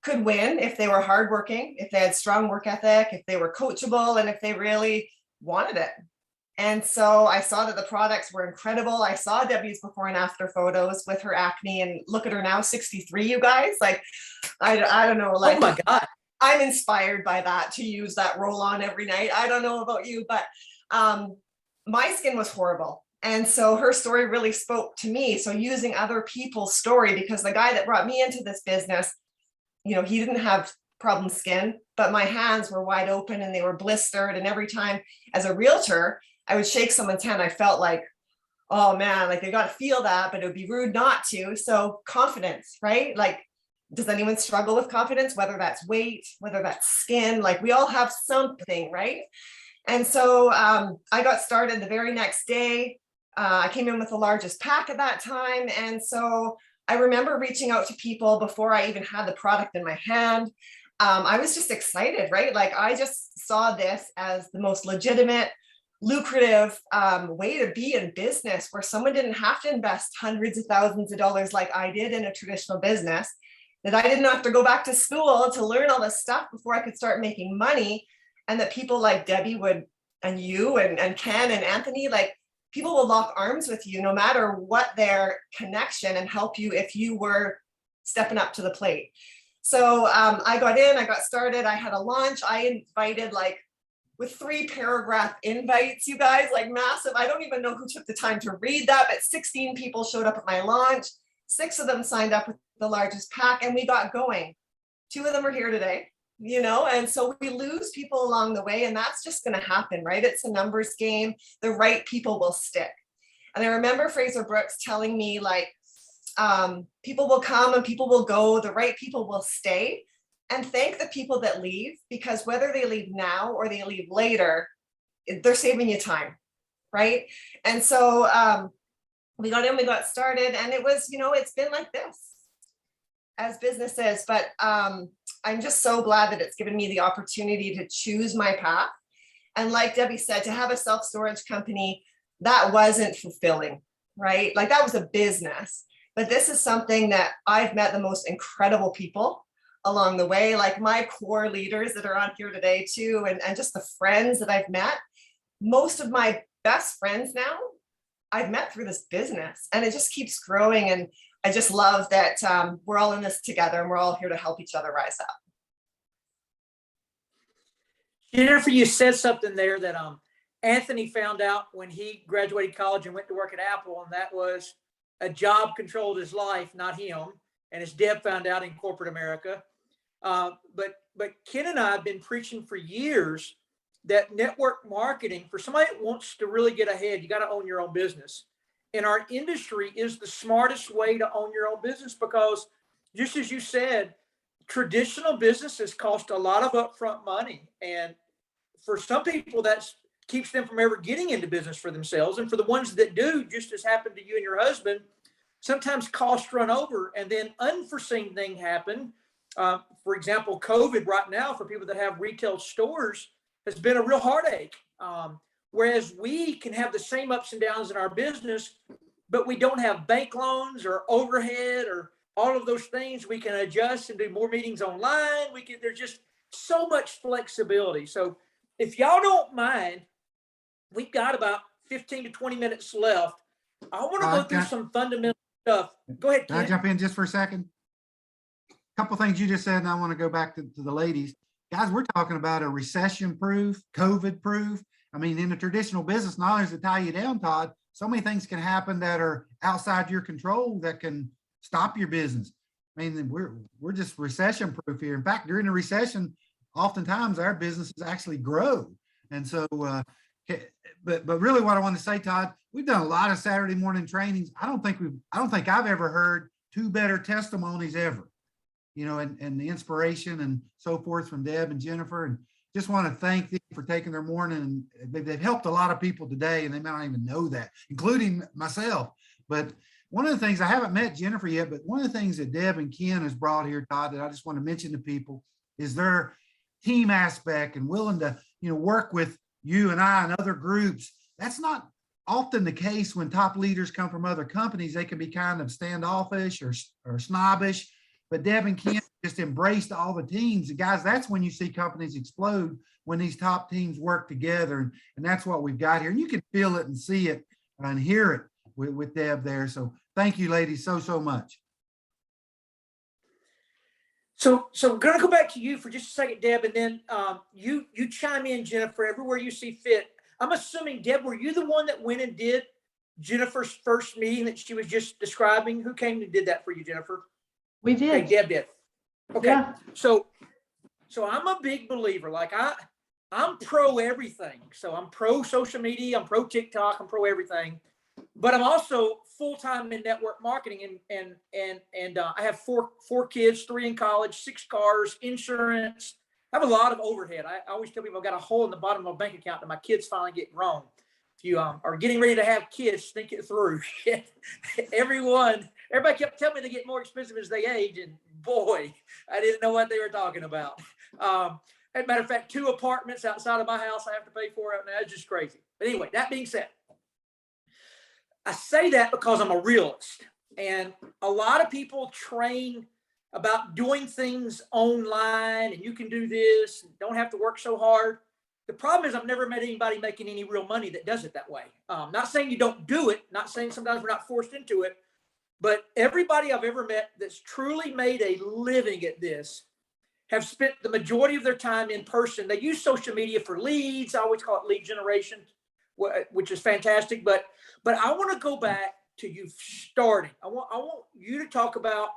could win if they were hardworking, if they had strong work ethic, if they were coachable, and if they really wanted it. And so I saw that the products were incredible. I saw Debbie's before and after photos with her acne, and look at her now, 63, you guys. Like, I don't know, like, Oh my God. I'm inspired by that, to use that roll on every night. I don't know about you, but my skin was horrible. And so her story really spoke to me. So using other people's story, because the guy that brought me into this business, you know, he didn't have problem skin, but my hands were wide open and they were blistered. And every time as a realtor, I would shake someone's hand, I felt like, oh man, like they got to feel that, but it would be rude not to. So confidence, right? Like, does anyone struggle with confidence, whether that's weight, whether that's skin? Like, we all have something, right? And so I got started the very next day. I came in with the largest pack at that time. And so I remember reaching out to people before I even had the product in my hand. I was just excited, right? Like, I just saw this as the most legitimate, lucrative way to be in business, where someone didn't have to invest hundreds of thousands of dollars like I did in a traditional business, that I didn't have to go back to school to learn all this stuff before I could start making money. And that people like Debbie would, and you and Ken and Anthony, like, people will lock arms with you no matter what their connection, and help you if you were stepping up to the plate. So I got in, I got started, I had a launch. I invited, like, with 3-paragraph invites, you guys, like, massive. I don't even know who took the time to read that, but 16 people showed up at my launch. 6 of them signed up with the largest pack, and we got going. 2 of them are here today, you know, and so we lose people along the way, and that's just going to happen, right? It's a numbers game. The right people will stick. And I remember Fraser Brooks telling me, like, people will come and people will go, the right people will stay. And thank the people that leave, because whether they leave now or they leave later, they're saving you time, right? And so we got in, we got started, and it was, you know, it's been like this as business is, but I'm just so glad that it's given me the opportunity to choose my path. And like Debbie said, to have a self-storage company, that wasn't fulfilling, right? Like, that was a business, but this is something that I've met the most incredible people along the way, like my core leaders that are on here today too, and just the friends that I've met. Most of my best friends now I've met through this business, and it just keeps growing. And I just love that we're all in this together, and we're all here to help each other rise up. Jennifer, you said something there that Anthony found out when he graduated college and went to work at Apple, and that was a job controlled his life, not him. And as Deb found out in corporate America. But Ken and I have been preaching for years that network marketing, for somebody that wants to really get ahead, you got to own your own business. And our industry is the smartest way to own your own business, because just as you said, traditional businesses cost a lot of upfront money. And for some people, that keeps them from ever getting into business for themselves. And for the ones that do, just as happened to you and your husband, sometimes costs run over, and then unforeseen things happen. For example, COVID right now, for people that have retail stores, has been a real heartache. Whereas we can have the same ups and downs in our business, but we don't have bank loans or overhead or all of those things. We can adjust and do more meetings online. There's just so much flexibility. So if y'all don't mind, we've got about 15 to 20 minutes left. I want to go through some fundamental stuff. Go ahead, Can I Ken. jump in just for a second? Couple things you just said, and I want to go back to the ladies. Guys, we're talking about a recession-proof, COVID-proof. I mean, in a traditional business, not only does it tie you down, Todd, so many things can happen that are outside your control that can stop your business. I mean, we're just recession-proof here. In fact, during a recession, oftentimes our businesses actually grow. And so, but really what I want to say, Todd, we've done a lot of Saturday morning trainings. I don't think I've ever heard 2 better testimonies ever, you know, and the inspiration and so forth from Deb and Jennifer. And just want to thank them for taking their morning. And they've helped a lot of people today, and they might not even know that, including myself. But one of the things, I haven't met Jennifer yet, but one of the things that Deb and Ken has brought here, Todd, that I just want to mention to people is their team aspect and willing to, work with you and I and other groups. That's not often the case when top leaders come from other companies. They can be kind of standoffish or snobbish, but Deb and Ken just embraced all the teams. And guys, that's when you see companies explode, when these top teams work together. And that's what we've got here. And you can feel it and see it and hear it with Deb there. So thank you, ladies, so much. So I'm going to go back to you for just a second, Deb, and then you chime in, Jennifer, everywhere you see fit. I'm assuming, Deb, were you the one that went and did Jennifer's first meeting that she was just describing? Who came and did that for you, Jennifer? We did. Okay, Deb did. Okay, Yeah. so I'm a big believer. Like I'm pro everything. So I'm pro social media, I'm pro TikTok, I'm pro everything. But I'm also full-time in network marketing, and I have four kids, 3 in college, 6 cars, insurance. I have a lot of overhead. I always tell people I've got a hole in the bottom of my bank account that my kids finally get grown. If you are getting ready to have kids, think it through. Everybody kept telling me they get more expensive as they age, and boy, I didn't know what they were talking about. As a matter of fact, 2 apartments outside of my house I have to pay for right now. It's just crazy. But anyway, that being said, I say that because I'm a realist, and a lot of people train about doing things online, and you can do this, and don't have to work so hard. The problem is I've never met anybody making any real money that does it that way. Not saying you don't do it, not saying sometimes we're not forced into it, but everybody I've ever met that's truly made a living at this have spent the majority of their time in person. They use social media for leads. I always call it lead generation, which is fantastic. But I want to go back to you starting. I want you to talk about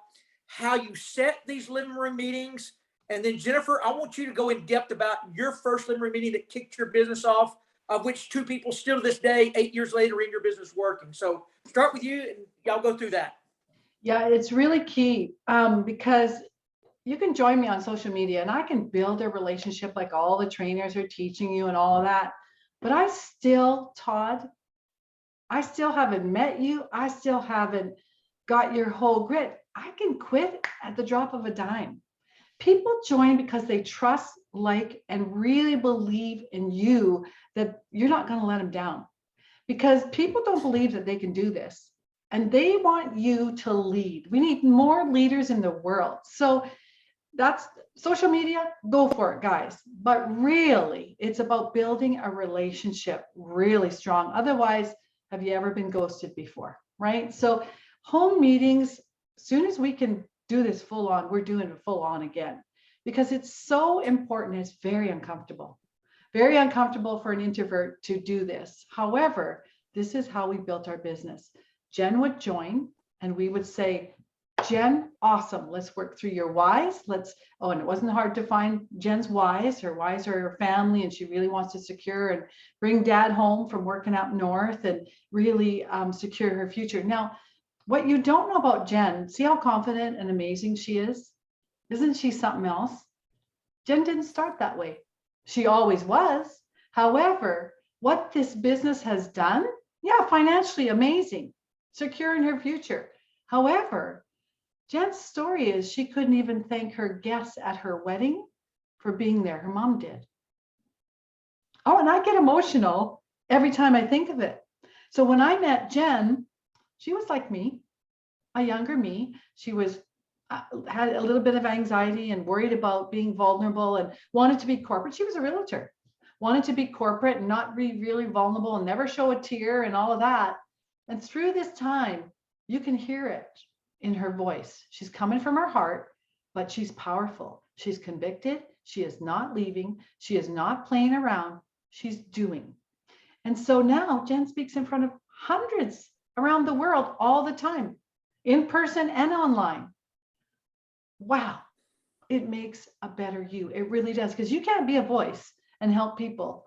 how you set these living room meetings. And then Jennifer, I want you to go in depth about your first living room meeting that kicked your business off, of which 2 people still to this day, 8 years later, are in your business working. So start with you and y'all go through that. Yeah, it's really key because you can join me on social media and I can build a relationship like all the trainers are teaching you and all of that. But Todd, I still haven't met you. I still haven't got your whole grit. I can quit at the drop of a dime. People join because they trust, like, and really believe in you, that you're not going to let them down. Because people don't believe that they can do this. And they want you to lead. We need more leaders in the world. So that's social media, go for it, guys. But really, it's about building a relationship really strong. Otherwise, have you ever been ghosted before, right? So home meetings, as soon as we can do this full on, we're doing it full on again, because it's so important. It's very uncomfortable for an introvert to do this. However, this is how we built our business. Jen would join and we would say, Jen, awesome. Let's work through your whys. And it wasn't hard to find Jen's whys. Her whys are her family, and she really wants to secure and bring dad home from working up north and really secure her future. Now, what you don't know about Jen, see how confident and amazing she is? Isn't she something else? Jen didn't start that way. She always was. However, what this business has done, financially amazing, securing her future. However, Jen's story is she couldn't even thank her guests at her wedding for being there. Her mom did. Oh, and I get emotional every time I think of it. So when I met Jen, she was like me, a younger me. She was had a little bit of anxiety and worried about being vulnerable and wanted to be corporate. She was a realtor, wanted to be corporate and not be really vulnerable and never show a tear and all of that. And through this time, you can hear it in her voice. She's coming from her heart, but she's powerful. She's convicted. She is not leaving. She is not playing around. She's doing. And so now Jen speaks in front of hundreds around the world all the time, in person and online. Wow, it makes a better you. It really does, because you can't be a voice and help people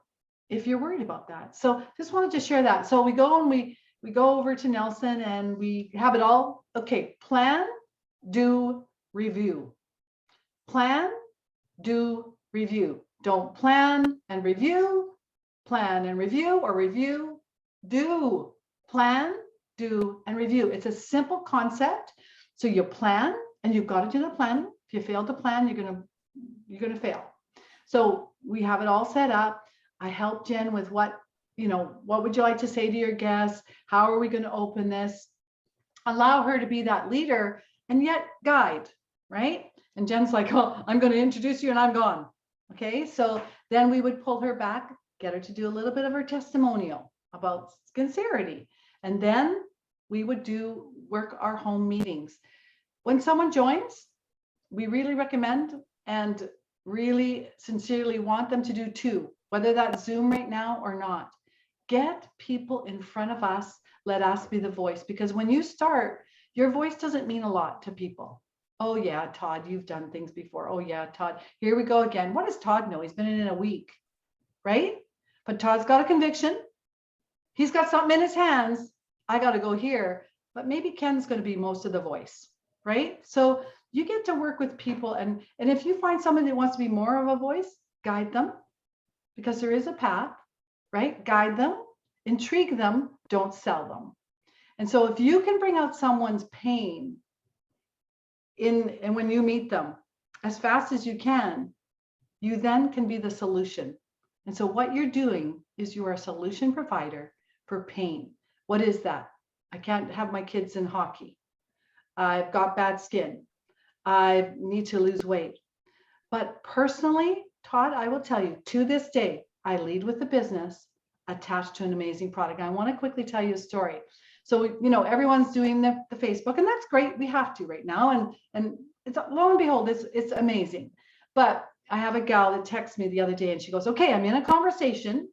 if you're worried about that. So just wanted to share that. So we go and we go over to Nelson and we have it all. Okay, plan, do, review. Plan, do, review. Don't plan and review, or review, do. Plan, do, and review. It's a simple concept. So you plan, and you've got to do the plan. If you fail to plan, you're gonna fail. So we have it all set up. I help Jen with what would you like to say to your guests? How are we going to open this? Allow her to be that leader and yet guide, right? And Jen's like, oh, I'm going to introduce you and I'm gone. Okay, so then we would pull her back, get her to do a little bit of her testimonial about sincerity. And then we would work our home meetings. When someone joins, we really recommend and really sincerely want them to do 2, whether that's Zoom right now or not. Get people in front of us. Let us be the voice, because when you start, your voice doesn't mean a lot to people. Oh yeah, Todd, you've done things before. Oh yeah, Todd, here we go again. What does Todd know? He's been in it a week, right? But Todd's got a conviction. He's got something in his hands. I got to go here, but maybe Ken's going to be most of the voice, right? So you get to work with people, and if you find somebody that wants to be more of a voice, guide them, because there is a path, right? Guide them, intrigue them, don't sell them. And so if you can bring out someone's pain and when you meet them as fast as you can, you then can be the solution. And so what you're doing is you are a solution provider for pain. What is that? I can't have my kids in hockey. I've got bad skin. I need to lose weight. But personally, Todd, I will tell you, to this day, I lead with the business attached to an amazing product. I want to quickly tell you a story. So, everyone's doing the Facebook, and that's great. We have to right now. And it's, lo and behold, it's amazing. But I have a gal that texts me the other day and she goes, okay, I'm in a conversation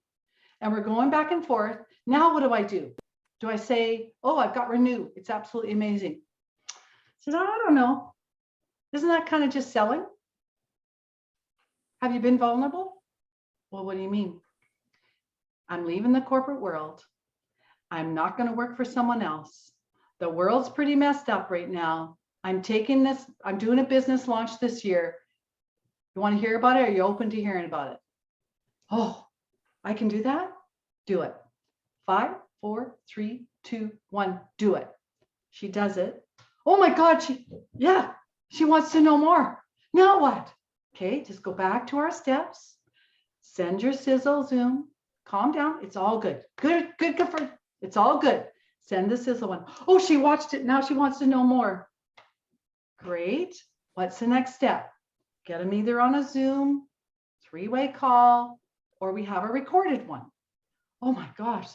and we're going back and forth. Now, what do? Do I say, oh, I've got Renew. It's absolutely amazing. She says, I don't know. Isn't that kind of just selling? Have you been vulnerable? Well, what do you mean? I'm leaving the corporate world. I'm not going to work for someone else. The world's pretty messed up right now. I'm doing a business launch this year. You want to hear about it? Or are you open to hearing about it? Oh, I can do that? Do it. 5, 4, 3, 2, 1, do it. She does it. Oh my God, she wants to know more. Now what? Okay, just go back to our steps. Send your sizzle Zoom. Calm down. It's all good. Good for, it's all good. Send the sizzle one. Oh, she watched it. Now she wants to know more. Great. What's the next step? Get them either on a Zoom, 3-way call, or we have a recorded one. Oh my gosh.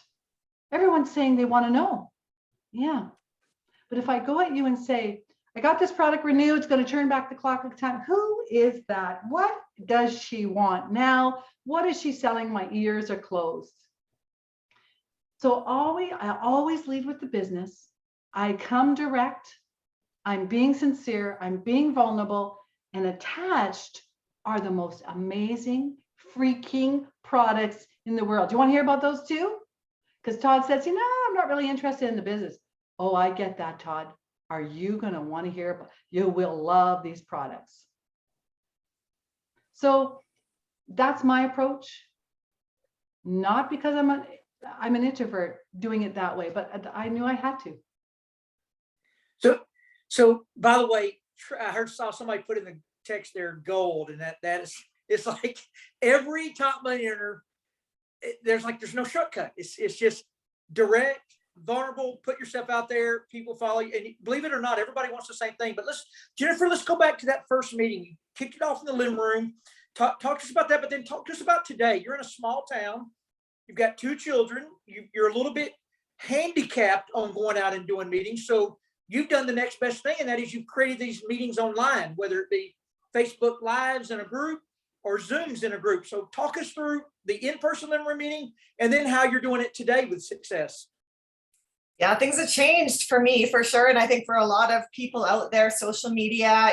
Everyone's saying they want to know. Yeah. But if I go at you and say, I got this product Renew, it's going to turn back the clock of time. Who is that? What does she want now? What is she selling? My ears are closed. So I always lead with the business. I come direct. I'm being sincere. I'm being vulnerable, and attached are the most amazing freaking products in the world. Do you want to hear about those too? Because Todd says, I'm not really interested in the business. Oh, I get that, Todd. Are you going to want to hear about? You will love these products. So that's my approach. Not because I'm an introvert doing it that way, but I knew I had to. So by the way, I saw somebody put in the text there gold, and it's like every top millionaire. There's no shortcut. It's just direct, vulnerable, put yourself out there, people follow you. And believe it or not, everybody wants the same thing. But Jennifer, let's go back to that first meeting. You kicked it off in the living room. Talk to us about that, but then talk to us about today. You're in a small town. You've got 2 children. You're a little bit handicapped on going out and doing meetings. So you've done the next best thing, and that is you've created these meetings online, whether it be Facebook Lives in a group or Zooms in a group. So talk us through the in-person living room meeting and then how you're doing it today with success. Yeah, things have changed for me for sure. And I think for a lot of people out there, social media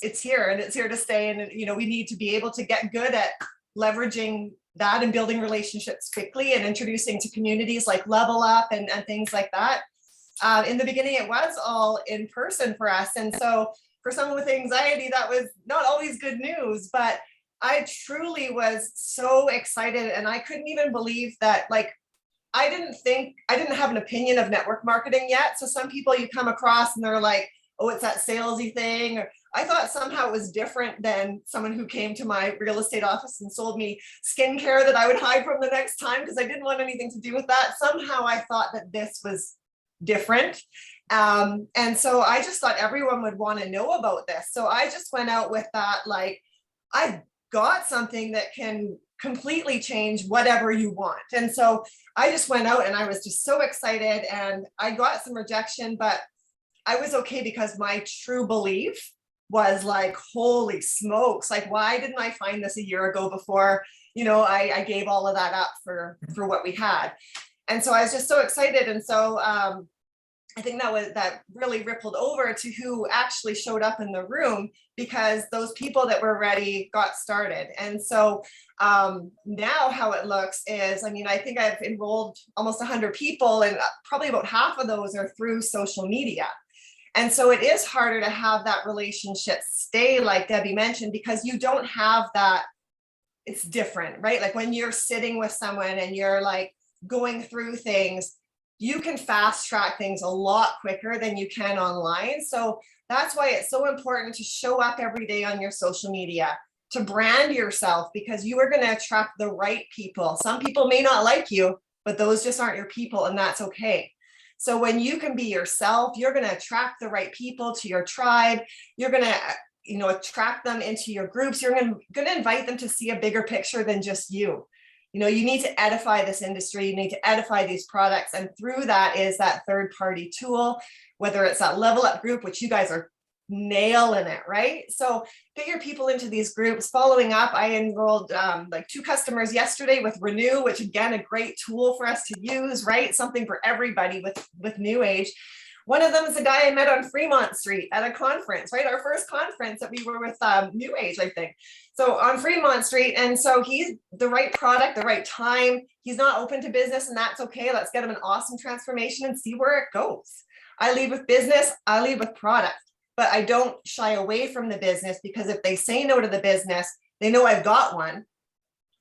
it's here and it's here to stay. And, we need to be able to get good at leveraging that and building relationships quickly and introducing to communities like Level Up and things like that. In the beginning, it was all in person for us. And so for someone with anxiety, that was not always good news, but I truly was so excited. And I couldn't even believe that, I didn't have an opinion of network marketing yet. So some people you come across and they're like, oh, it's that salesy thing. Or I thought somehow it was different than someone who came to my real estate office and sold me skincare that I would hide from the next time because I didn't want anything to do with that. Somehow I thought that this was different. And so I just thought everyone would want to know about this. So I just went out with that, like, I've got something that can completely change whatever you want. And so I just went out and I was just so excited, and I got some rejection, but I was okay because my true belief was like, holy smokes, like, why didn't I find this a year ago before, I gave all of that up for what we had. And so I was just so excited. And so I think that really rippled over to who actually showed up in the room, because those people that were ready got started. And so now how it looks is, I think I've enrolled almost 100 people, and probably about half of those are through social media. And so it is harder to have that relationship stay, like Debbie mentioned, because you don't have that. It's different, right? Like when you're sitting with someone and you're like going through things, you can fast track things a lot quicker than you can online. So that's why it's so important to show up every day on your social media, to brand yourself, because you are going to attract the right people. Some people may not like you, but those just aren't your people, and that's okay. So when you can be yourself, you're going to attract the right people to your tribe. You're going to, attract them into your groups. You're going to invite them to see a bigger picture than just you. You need to edify this industry. You need to edify these products. And through that is that third-party tool, whether it's that Level Up group, which you guys are nailing it, right? So get your people into these groups. Following up, I enrolled like 2 customers yesterday with Renew, which again, a great tool for us to use, right? Something for everybody with New Age. One of them is a guy I met on Fremont Street at a conference, right? Our first conference that we were with New Age, I think. So on Fremont Street. And so he's the right product, the right time. He's not open to business, and that's okay. Let's get him an awesome transformation and see where it goes. I lead with business. I lead with product, but I don't shy away from the business, because if they say no to the business, they know I've got one,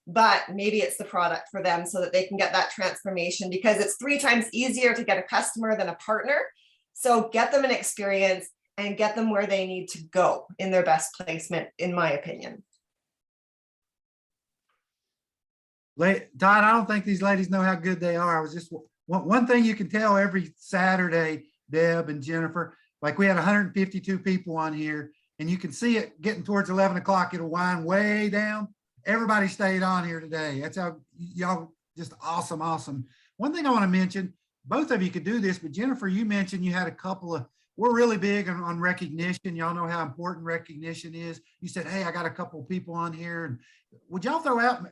but maybe it's the product for them so that they can get that transformation, because it's 3 times easier to get a customer than a partner. So get them an experience and get them where they need to go in their best placement, in my opinion. Todd, I don't think these ladies know how good they are. I was just one thing you can tell every Saturday, Deb and Jennifer, like we had 152 people on here, and you can see it getting towards 11 o'clock. It'll wind way down. Everybody stayed on here today. That's how y'all just awesome. One thing I want to mention, both of you could do this, but Jennifer, you mentioned you had a couple of, we're really big on recognition. Y'all know how important recognition is. You said, hey, I got a couple of people on here. And would y'all throw out a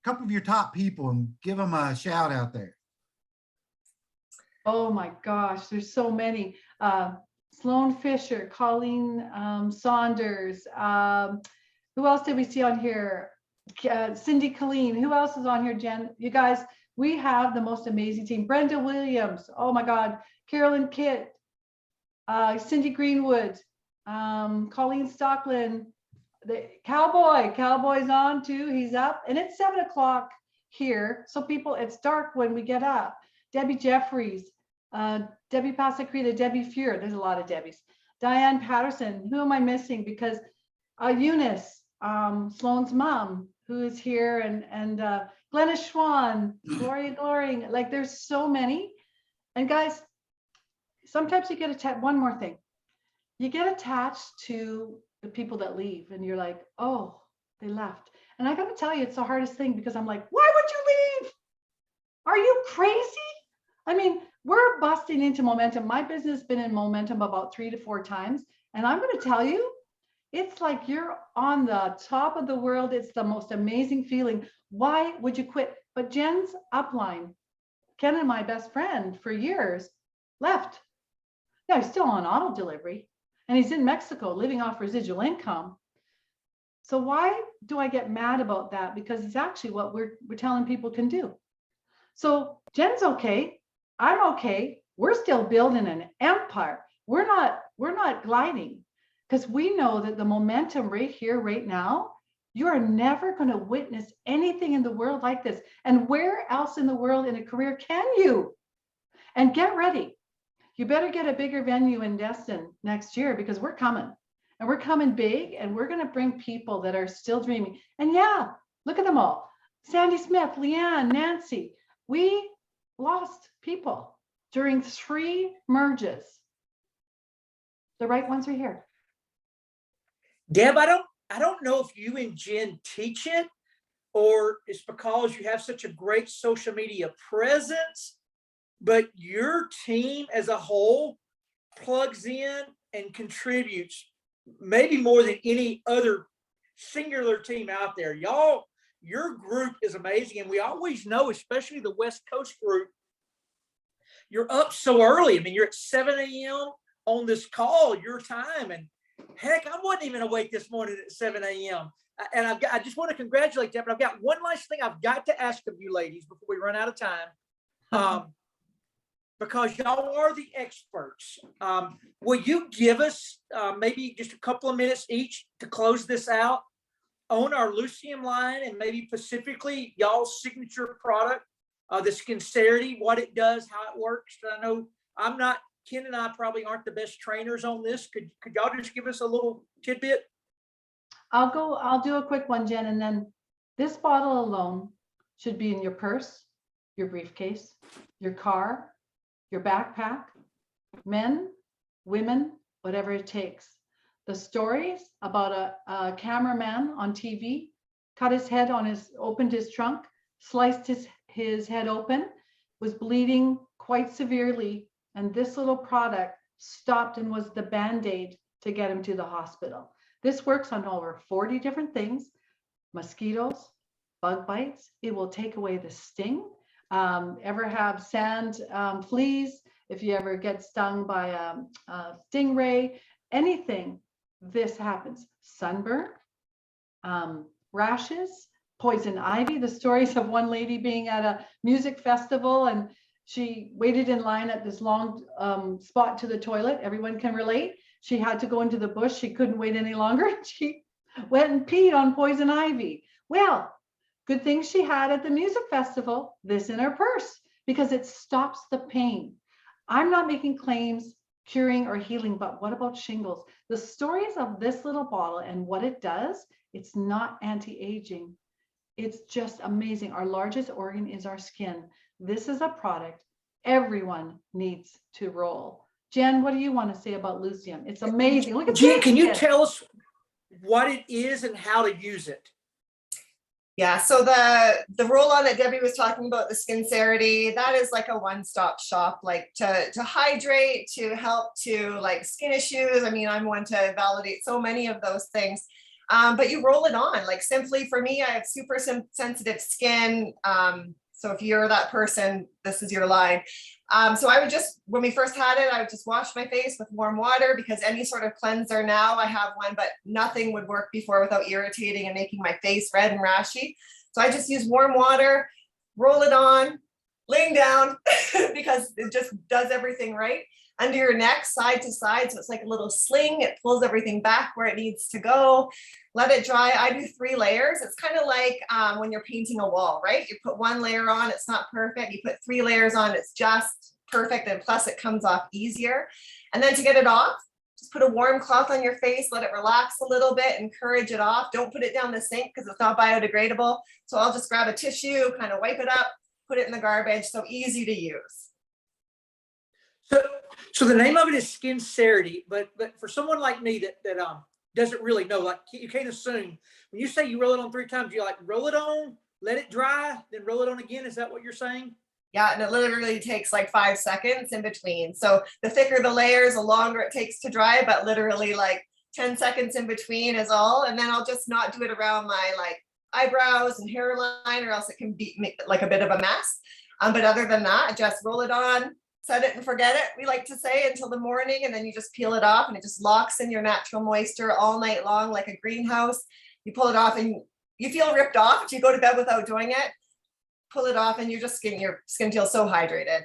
couple of your top people and give them a shout out there? Oh my gosh, there's so many. Sloan Fisher, Colleen Saunders. Who else did we see on here? Cindy Colleen. Who else is on here, Jen? You guys, we have the most amazing team. Brenda Williams. Oh my God. Carolyn Kitt. Cindy Greenwood. Colleen Stockland. The Cowboy's on too. He's up, and it's 7 o'clock here. So people, it's dark when we get up. Debbie Jeffries. Debbie Pasacreta, Debbie Fuhr. There's a lot of Debbies. Diane Patterson. Who am I missing? Because Eunice, Sloan's mom, who is here, and Glennis Schwan, Gloria Gloring. Like, there's so many. And guys, sometimes you get attached. One more thing, you get attached to the people that leave, and you're like, oh, they left. And I got to tell you, it's the hardest thing, because I'm like, why would you leave? Are you crazy? I mean, we're busting into momentum. My business has been in momentum about 3 to 4 times. And I'm going to tell you, it's like you're on the top of the world. It's the most amazing feeling. Why would you quit? But Jen's upline, Ken and my best friend for years, left. Now he's still on auto delivery, and he's in Mexico living off residual income. So why do I get mad about that? Because it's actually what we're telling people can do. So Jen's okay. I'm okay. We're still building an empire. We're not gliding, because we know that the momentum right here, right now, You are never going to witness anything in the world like this. And where else in the world in a career can you? And get ready. You better get a bigger venue in Destin next year, because we're coming. And we're coming big, and we're going to bring people that are still dreaming. And yeah, look at them all. Sandy Smith, Leanne, Nancy. We lost people during 3 merges. The right ones are here. Deb, I don't know if you and Jen teach it, or it's because you have such a great social media presence, but your team as a whole plugs in and contributes maybe more than any other singular team out there. Y'all, your group is amazing. And we always know, especially the West Coast group, you're up so early. I mean, you're at 7 a.m. on this call, your time. And heck, I wasn't even awake this morning at 7 a.m. And I just want to congratulate you, but I've got one last thing I've got to ask of you ladies before we run out of time. Because y'all are the experts. Will you give us maybe just a couple of minutes each to close this out on our Lucium line, and maybe specifically y'all's signature product, the Skincerity, what it does, how it works? I know Ken and I probably aren't the best trainers on this. Could y'all just give us a little tidbit? I'll do a quick one, Jen, and then this bottle alone should be in your purse, your briefcase, your car, your backpack, men, women, whatever it takes. The stories about a cameraman on TV cut his head opened his trunk, sliced his head open, was bleeding quite severely, and this little product stopped and was the Band-Aid to get him to the hospital. This works on over 40 different things: mosquitoes, bug bites. It will take away the sting. Ever have sand fleas? If you ever get stung by a stingray, anything, this happens. Sunburn, rashes, poison ivy. The stories of one lady being at a music festival, and she waited in line at this long spot to the toilet. Everyone can relate. She had to go into the bush. She couldn't wait any longer. She went and peed on poison ivy. Well, good thing she had at the music festival this in her purse, because it stops the pain. I'm not making claims curing or healing, but what about shingles? The stories of this little bottle and what it does, it's not anti-aging. It's just amazing. Our largest organ is our skin. This is a product everyone needs to roll. Jen, what do you want to say about Lucium? It's amazing. Look at Jen, can you tell us what it is and how to use it? Yeah, so the roll-on that Debbie was talking about, the Skincerity, that is like a one-stop shop, like to hydrate, to help to like skin issues. I mean, I'm one to validate so many of those things. But you roll it on, like simply for me, I have super sensitive skin. So if you're that person, this is your line. So I would just, when we first had it, I would just wash my face with warm water, because any sort of cleanser now, I have one, but nothing would work before without irritating and making my face red and rashy. So I just use warm water, roll it on, laying down, because it just does everything right. Under your neck, side to side. So it's like a little sling. It pulls everything back where it needs to go. Let it dry. I do 3 layers. It's kind of like when you're painting a wall, right? You put 1 layer on, it's not perfect. You put 3 layers on, it's just perfect. And plus it comes off easier. And then to get it off, just put a warm cloth on your face, let it relax a little bit, encourage it off. Don't put it down the sink because it's not biodegradable. So I'll just grab a tissue, kind of wipe it up, put it in the garbage. So easy to use. So the name of it is Skincerity, but for someone like me that doesn't really know, like you can't assume, when you say you roll it on 3 times, you like roll it on, let it dry, then roll it on again. Is that what you're saying? Yeah, and it literally takes like 5 seconds in between. So the thicker the layers, the longer it takes to dry, but literally like 10 seconds in between is all. And then I'll just not do it around my like eyebrows and hairline, or else it can make like a bit of a mess. But other than that, just roll it on, set it and forget it, we like to say, until the morning, and then you just peel it off, and it just locks in your natural moisture all night long like a greenhouse. You pull it off and you feel ripped off if you go to bed without doing it. Pull it off and your skin feels so hydrated.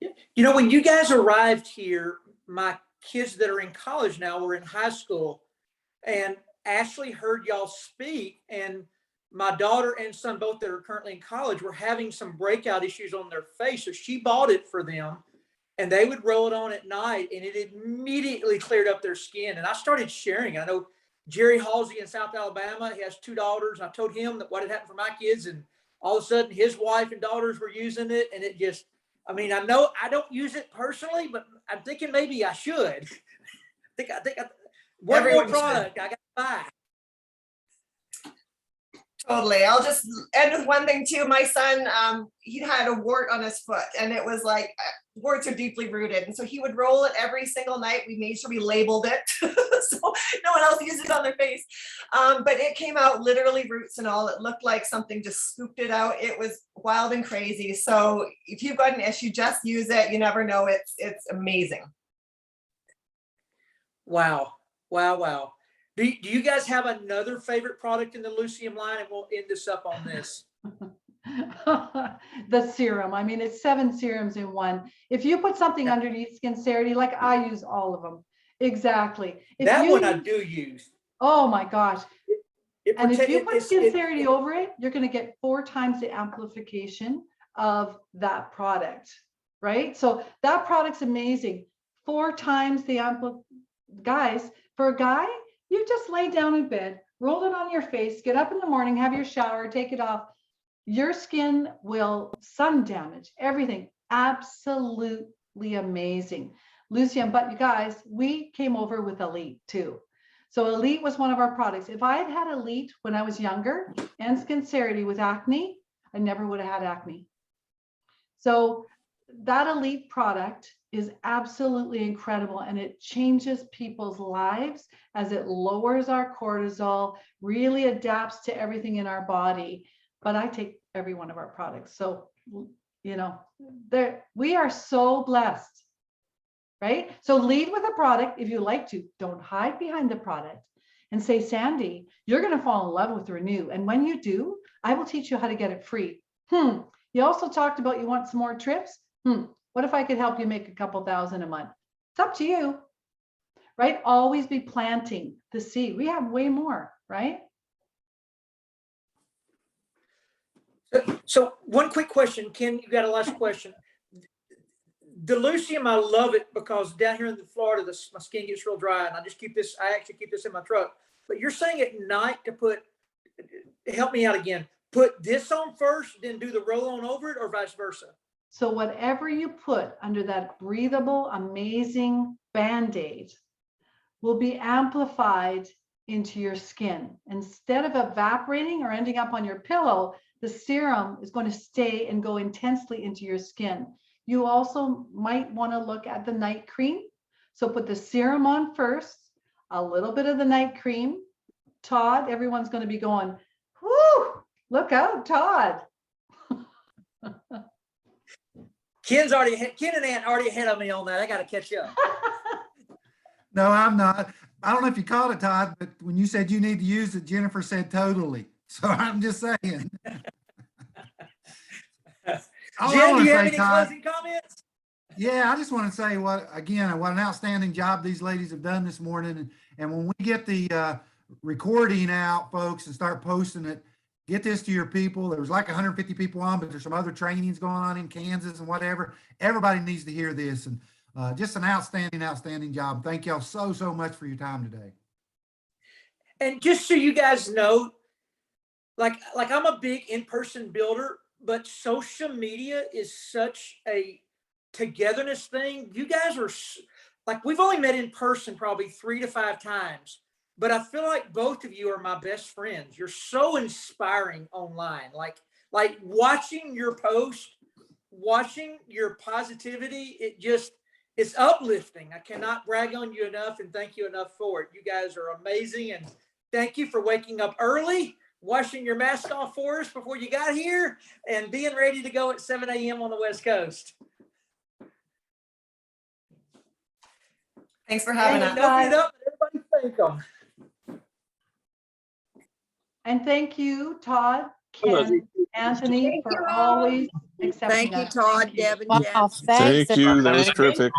You know, when you guys arrived here, my kids that are in college now were in high school, and Ashley heard y'all speak, and my daughter and son, both that are currently in college, were having some breakout issues on their face. So she bought it for them, and they would roll it on at night, and it immediately cleared up their skin. And I started sharing. I know Jerry Halsey in South Alabama, he has 2 daughters. And I told him that what had happened for my kids, and all of a sudden his wife and daughters were using it. And it just, I mean, I know I don't use it personally, but I'm thinking maybe I should. I think one Everyone more should. product I got to buy. Totally. I'll just end with one thing too. My son, he had a wart on his foot, and it was like warts are deeply rooted. And so he would roll it every single night. We made sure we labeled it so no one else used it on their face. But it came out literally roots and all. It looked like something just scooped it out. It was wild and crazy. So if you've got an issue, just use it. You never know. It's amazing. Wow. Wow. Wow. Do you guys have another favorite product in the Lucium line? And we'll end this up on this. The serum. I mean, it's 7 serums in one. If you put something underneath Skincerity, like I use all of them. Exactly. If That you one I do use. Oh my gosh. And if you put Skincerity it, over it, you're going to get 4 times the amplification of that product, right? So that product's amazing. 4 times the guys, for a guy, you just lay down in bed, roll it on your face, get up in the morning, have your shower, take it off. Your skin will sun damage, everything. Absolutely amazing. Lucium, but you guys, we came over with Elite too. So Elite was one of our products. If I had had Elite when I was younger and Skincerity with acne, I never would have had acne. So that Elite product is absolutely incredible, and it changes people's lives as it lowers our cortisol, really adapts to everything in our body. But I take every one of our products. So, you know, we are so blessed, right? So lead with a product if you like to. Don't hide behind the product and say, Sandy, you're going to fall in love with Renew. And when you do, I will teach you how to get it free. You also talked about you want some more trips. What if I could help you make a couple thousand a month? It's up to you, right? Always be planting the seed. We have way more, right? So one quick question, Ken, you got a last question. The Lucium, I love it because down here in Florida, my skin gets real dry, and I actually keep this in my truck. But you're saying at night to help me out again, put this on first, then do the roll on over it, or vice versa? So whatever you put under that breathable, amazing Band-Aid will be amplified into your skin. Instead of evaporating or ending up on your pillow, the serum is going to stay and go intensely into your skin. You also might want to look at the night cream. So put the serum on first, a little bit of the night cream. Todd, everyone's going to be going, whoo, look out, Todd. Ken and Ann already ahead of me on that. I got to catch up. No, I'm not. I don't know if you caught it, Todd, but when you said you need to use it, Jennifer said totally. So I'm just saying. Jen, do you have any closing comments? Yeah, I just want to say what an outstanding job these ladies have done this morning. And when we get the recording out, folks, and start posting it, get this to your people. There was like 150 people on, but there's some other trainings going on in Kansas and whatever. Everybody needs to hear this. And just an outstanding job. Thank y'all so much for your time today. And just so you guys know, like I'm a big in-person builder, but social media is such a togetherness thing. You guys are like, we've only met in person probably 3 to 5 times, but I feel like both of you are my best friends. You're so inspiring online. Like watching your post, watching your positivity, it's uplifting. I cannot brag on you enough and thank you enough for it. You guys are amazing. And thank you for waking up early, washing your mask off for us before you got here, and being ready to go at 7 a.m. on the West Coast. Thanks for having us. Open it up and everybody thank them. And thank you, Todd, Ken, Anthony, for always accepting Thank you, us. Todd, Thank you. Deb, and Wow, Jen. thanks. Thank you. That was everybody. terrific.